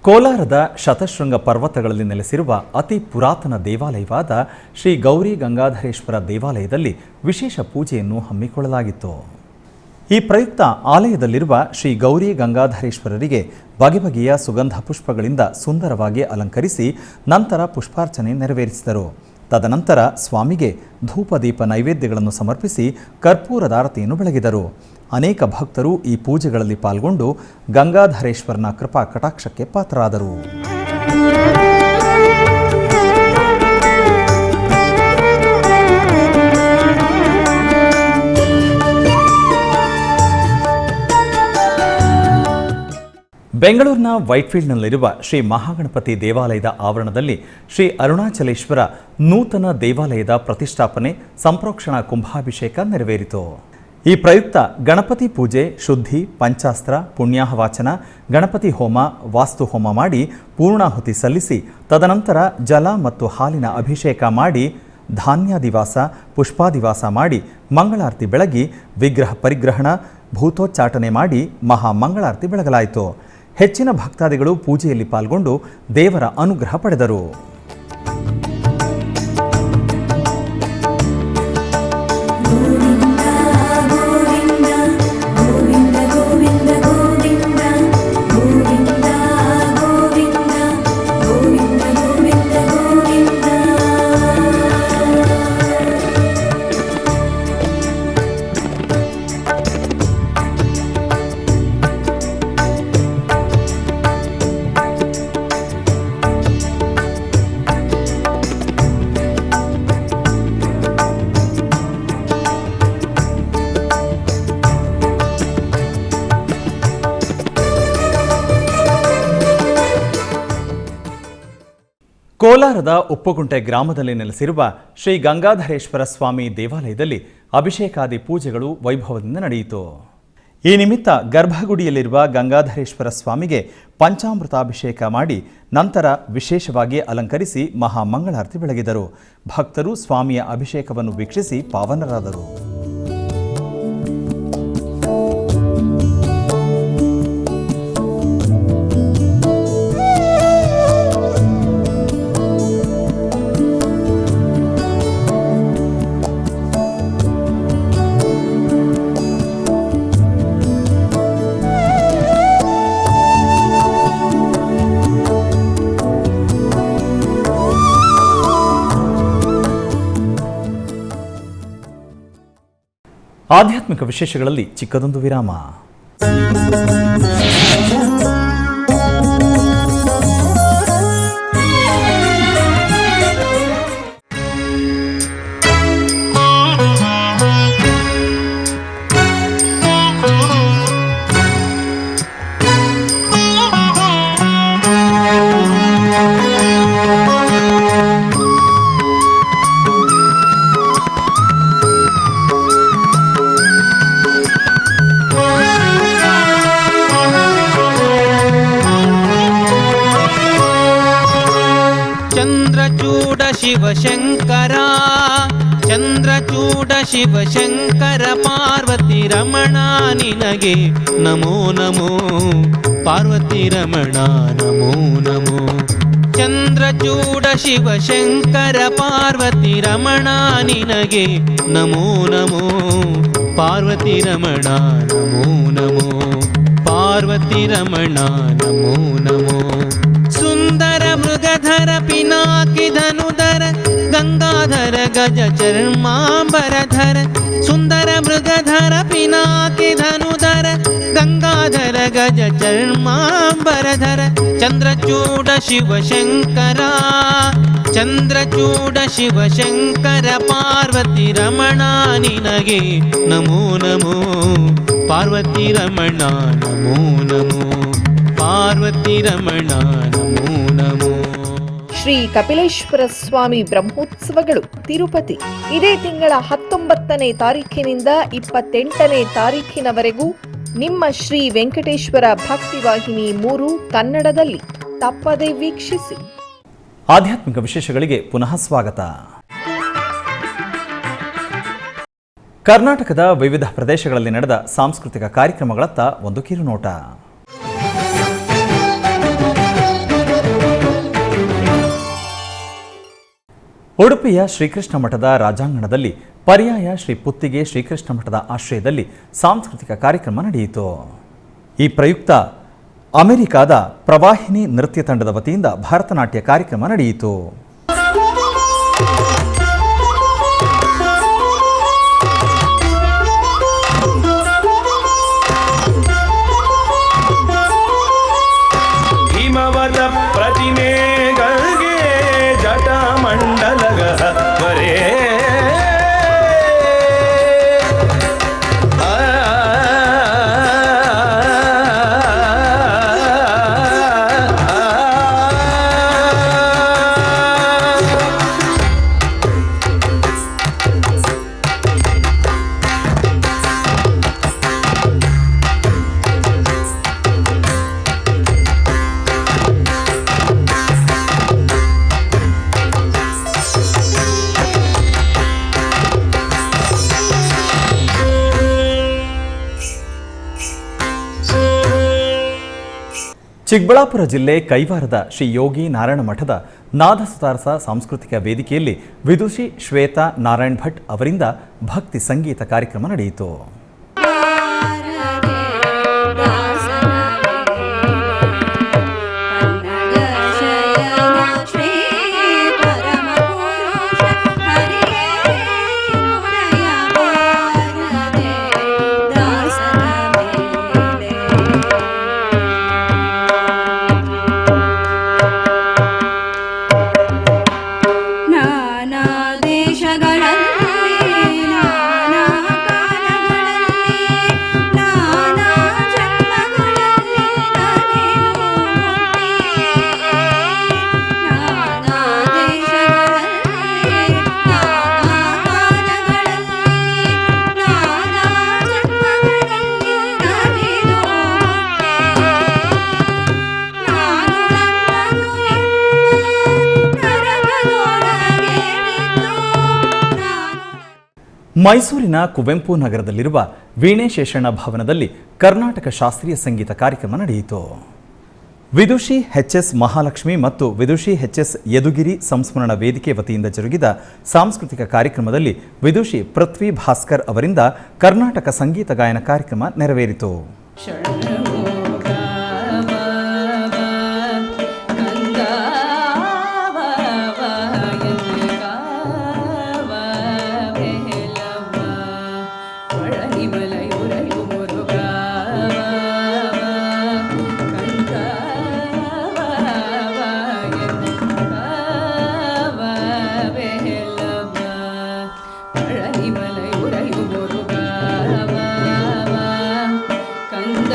ಕೋಲಾರದ ಶತಶೃಂಗ ಪರ್ವತಗಳಲ್ಲಿ ನೆಲೆಸಿರುವ ಅತಿ ಪುರಾತನ ದೇವಾಲಯವಾದ ಶ್ರೀ ಗೌರಿ ಗಂಗಾಧರೇಶ್ವರ ದೇವಾಲಯದಲ್ಲಿ ವಿಶೇಷ ಪೂಜೆಯನ್ನು ಹಮ್ಮಿಕೊಳ್ಳಲಾಗಿತ್ತು. ಈ ಪ್ರಯುಕ್ತ ಆಲಯದಲ್ಲಿರುವ ಶ್ರೀ ಗೌರಿ ಗಂಗಾಧರೇಶ್ವರರಿಗೆ ಬಗೆ ಬಗೆಯ ಸುಗಂಧ ಪುಷ್ಪಗಳಿಂದ ಸುಂದರವಾಗಿ ಅಲಂಕರಿಸಿ ನಂತರ ಪುಷ್ಪಾರ್ಚನೆ ನೆರವೇರಿಸಿದರು. ತದನಂತರ ಸ್ವಾಮಿಗೆ ಧೂಪದೀಪ ನೈವೇದ್ಯಗಳನ್ನು ಸಮರ್ಪಿಸಿ ಕರ್ಪೂರದಾರತಿಯನ್ನು ಬೆಳಗಿದರು. ಅನೇಕ ಭಕ್ತರು ಈ ಪೂಜೆಗಳಲ್ಲಿ ಪಾಲ್ಗೊಂಡು ಗಂಗಾಧರೇಶ್ವರನ ಕೃಪಾ ಕಟಾಕ್ಷಕ್ಕೆ ಪಾತ್ರರಾದರು. ಬೆಂಗಳೂರಿನ ವೈಟ್ಫೀಲ್ಡ್ನಲ್ಲಿರುವ ಶ್ರೀ ಮಹಾಗಣಪತಿ ದೇವಾಲಯದ ಆವರಣದಲ್ಲಿ ಶ್ರೀ ಅರುಣಾಚಲೇಶ್ವರ ನೂತನ ದೇವಾಲಯದ ಪ್ರತಿಷ್ಠಾಪನೆ ಸಂಪ್ರೋಕ್ಷಣಾ ಕುಂಭಾಭಿಷೇಕ ನೆರವೇರಿತು. ಈ ಪ್ರಯುಕ್ತ ಗಣಪತಿ ಪೂಜೆ, ಶುದ್ಧಿ, ಪಂಚಾಸ್ತ್ರ, ಪುಣ್ಯಾಹವಾಚನ, ಗಣಪತಿ ಹೋಮ, ವಾಸ್ತು ಹೋಮ ಮಾಡಿ ಪೂರ್ಣಾಹುತಿ ಸಲ್ಲಿಸಿ ತದನಂತರ ಜಲ ಮತ್ತು ಹಾಲಿನ ಅಭಿಷೇಕ ಮಾಡಿ ಧಾನ್ಯಾದಿವಾಸ, ಪುಷ್ಪಾದಿವಾಸ ಮಾಡಿ ಮಂಗಳಾರತಿ ಬೆಳಗಿ ವಿಗ್ರಹ ಪರಿಗ್ರಹಣ, ಭೂತೋಚ್ಚಾಟನೆ ಮಾಡಿ ಮಹಾ ಮಂಗಳಾರತಿ ಬೆಳಗಲಾಯಿತು. ಹೆಚ್ಚಿನ ಭಕ್ತಾದಿಗಳು ಪೂಜೆಯಲ್ಲಿ ಪಾಲ್ಗೊಂಡು ದೇವರ ಅನುಗ್ರಹ ಪಡೆದರು. ಕೋಲಾರದ ಉಪ್ಪುಗುಂಟೆ ಗ್ರಾಮದಲ್ಲಿ ನೆಲೆಸಿರುವ ಶ್ರೀ ಗಂಗಾಧರೇಶ್ವರ ಸ್ವಾಮಿ ದೇವಾಲಯದಲ್ಲಿ ಅಭಿಷೇಕಾದಿ ಪೂಜೆಗಳು ವೈಭವದಿಂದ ನಡೆಯಿತು. ಈ ನಿಮಿತ್ತ ಗರ್ಭಗುಡಿಯಲ್ಲಿರುವ ಗಂಗಾಧರೇಶ್ವರ ಸ್ವಾಮಿಗೆ ಪಂಚಾಮೃತಾಭಿಷೇಕ ಮಾಡಿ ನಂತರ ವಿಶೇಷವಾಗಿ ಅಲಂಕರಿಸಿ ಮಹಾಮಂಗಳಾರತಿ ಬೆಳಗಿದರು. ಭಕ್ತರು ಸ್ವಾಮಿಯ ಅಭಿಷೇಕವನ್ನು ವೀಕ್ಷಿಸಿ ಪಾವನರಾದರು. ಆಧ್ಯಾತ್ಮಿಕ ವಿಶೇಷಗಳಲ್ಲಿ ಚಿಕ್ಕದೊಂದು ವಿರಾಮ. ಶಿವಶಂಕರ ಚಂದ್ರಚೂಡ ಶಿವಶಂಕರ ಪಾರ್ವತಿ ರಮಣ ನಿನಗೆ ನಮೋ ನಮೋ ಪಾರ್ವತಿ ರಮಣ ನಮೋ ನಮೋ ಚಂದ್ರಚೂಡ ಶಿವಶಂಕರ ಪಾರ್ವತಿ ರಮಣ ನಿನಗೆ ನಮೋ ನಮೋ ಪಾರ್ವತಿ ರಮಣ ನಮೋ ನಮೋ ಪಾರ್ವತಿ ರಮಣ ನಮೋ ನಮೋ ಸುಂದರ ಮೃಗಧರ ಪಿನಾಕಿ ಧನುಧರ ಗಂಗಾಧರ ಗಜ ಚರ್ಮಾಂಬರಧರ ಸುಂದರ ಮೃಗಧರ ಪಿನಾಕಿ ಧನುಧರ ಗಂಗಾಧರ ಗಜ ಚರ್ಮಾಂಬರಧರ ಚಂದ್ರಚೂಡ ಶಿವಶಂಕರ ಚಂದ್ರಚೂಡ ಶಿವಶಂಕರ ಪಾರ್ವತಿ ರಮಣ ನಿನಗೆ ನಮೋ ನಮೋ ಪಾರ್ವತಿ ರಮಣ ನಮೋ ನಮೋ ಪಾರ್ವತಿ ರಮಣ ನಮೋ ನಮೋ. ಶ್ರೀ ಕಪಿಲೇಶ್ವರ ಸ್ವಾಮಿ ಬ್ರಹ್ಮೋತ್ಸವಗಳು ತಿರುಪತಿ ಇದೇ ತಿಂಗಳ 19ನೇ ತಾರೀಖಿನಿಂದ 28ನೇ ತಾರೀಖಿನವರೆಗೂ ನಿಮ್ಮ ಶ್ರೀ ವೆಂಕಟೇಶ್ವರ ಭಕ್ತಿವಾಹಿನಿ 3 ಕನ್ನಡದಲ್ಲಿ ತಪ್ಪದೆ ವೀಕ್ಷಿಸಿ. ಆಧ್ಯಾತ್ಮಿಕ ವಿಶೇಷಗಳಿಗೆ ಪುನಃ ಸ್ವಾಗತ. ಕರ್ನಾಟಕದ ವಿವಿಧ ಪ್ರದೇಶಗಳಲ್ಲಿ ನಡೆದ ಸಾಂಸ್ಕೃತಿಕ ಕಾರ್ಯಕ್ರಮಗಳತ್ತ ಒಂದು ಕಿರುನೋಟ. ಉಡುಪಿಯ ಶ್ರೀಕೃಷ್ಣ ಮಠದ ರಾಜಾಂಗಣದಲ್ಲಿ ಪರ್ಯಾಯ ಶ್ರೀ ಪುತ್ತಿಗೆ ಶ್ರೀಕೃಷ್ಣ ಮಠದ ಆಶ್ರಯದಲ್ಲಿ ಸಾಂಸ್ಕೃತಿಕ ಕಾರ್ಯಕ್ರಮ ನಡೆಯಿತು. ಈ ಪ್ರಯುಕ್ತ ಅಮೆರಿಕಾದ ಪ್ರವಾಹಿನಿ ನೃತ್ಯ ತಂಡದ ವತಿಯಿಂದ ಭರತನಾಟ್ಯ ಕಾರ್ಯಕ್ರಮ ನಡೆಯಿತು. ಹಿಮವದ ಪ್ರತಿಮೆಗಳಿಗೆ ಜಟಮಂಡಲಗ ವರೇ ಚಿಕ್ಕಬಳ್ಳಾಪುರ ಜಿಲ್ಲೆ ಕೈವಾರದ ಶ್ರೀ ಯೋಗಿ ನಾರಾಯಣ ಮಠದ ನಾದಸುತಾರಸ ಸಾಂಸ್ಕೃತಿಕ ವೇದಿಕೆಯಲ್ಲಿ ವಿದುಷಿ ಶ್ವೇತಾ ನಾರಾಯಣ್ ಭಟ್ ಅವರಿಂದ ಭಕ್ತಿ ಸಂಗೀತ ಕಾರ್ಯಕ್ರಮ ನಡೆಯಿತು. ಮೈಸೂರಿನ ಕುವೆಂಪು ನಗರದಲ್ಲಿರುವ ವೀಣೆ ಶೇಷಣ್ಣ ಭವನದಲ್ಲಿ ಕರ್ನಾಟಕ ಶಾಸ್ತ್ರೀಯ ಸಂಗೀತ ಕಾರ್ಯಕ್ರಮ ನಡೆಯಿತು. ವಿದುಷಿ ಎಚ್.ಎಸ್. ಮಹಾಲಕ್ಷ್ಮಿ ಮತ್ತು ವಿದುಷಿ ಎಚ್.ಎಸ್. ಯದುಗಿರಿ ಸಂಸ್ಮರಣ ವೇದಿಕೆ ವತಿಯಿಂದ ಜರುಗಿದ ಸಾಂಸ್ಕೃತಿಕ ಕಾರ್ಯಕ್ರಮದಲ್ಲಿ ವಿದುಷಿ ಪೃಥ್ವಿ ಭಾಸ್ಕರ್ ಅವರಿಂದ ಕರ್ನಾಟಕ ಸಂಗೀತ ಗಾಯನ ಕಾರ್ಯಕ್ರಮ ನೆರವೇರಿತು. ಕಂದ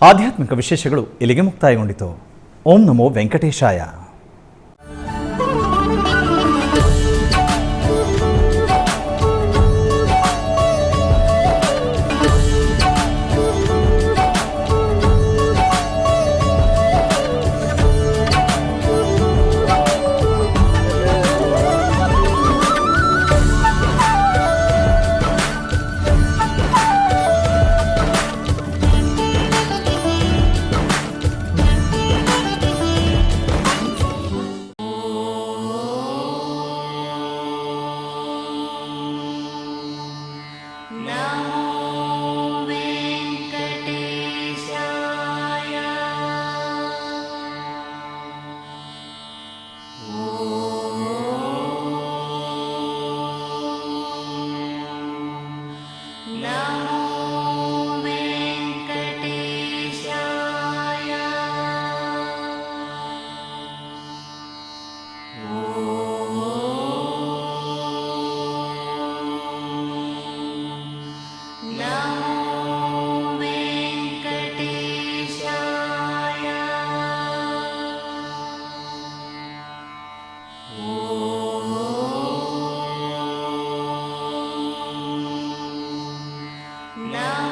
ಆಧ್ಯಾತ್ಮಿಕ ವಿಶೇಷಗಳು ಇಲ್ಲಿಗೆ ಮುಕ್ತಾಯಗೊಂಡಿತು. ಓಂ ನಮೋ ವೆಂಕಟೇಶಾಯ. Now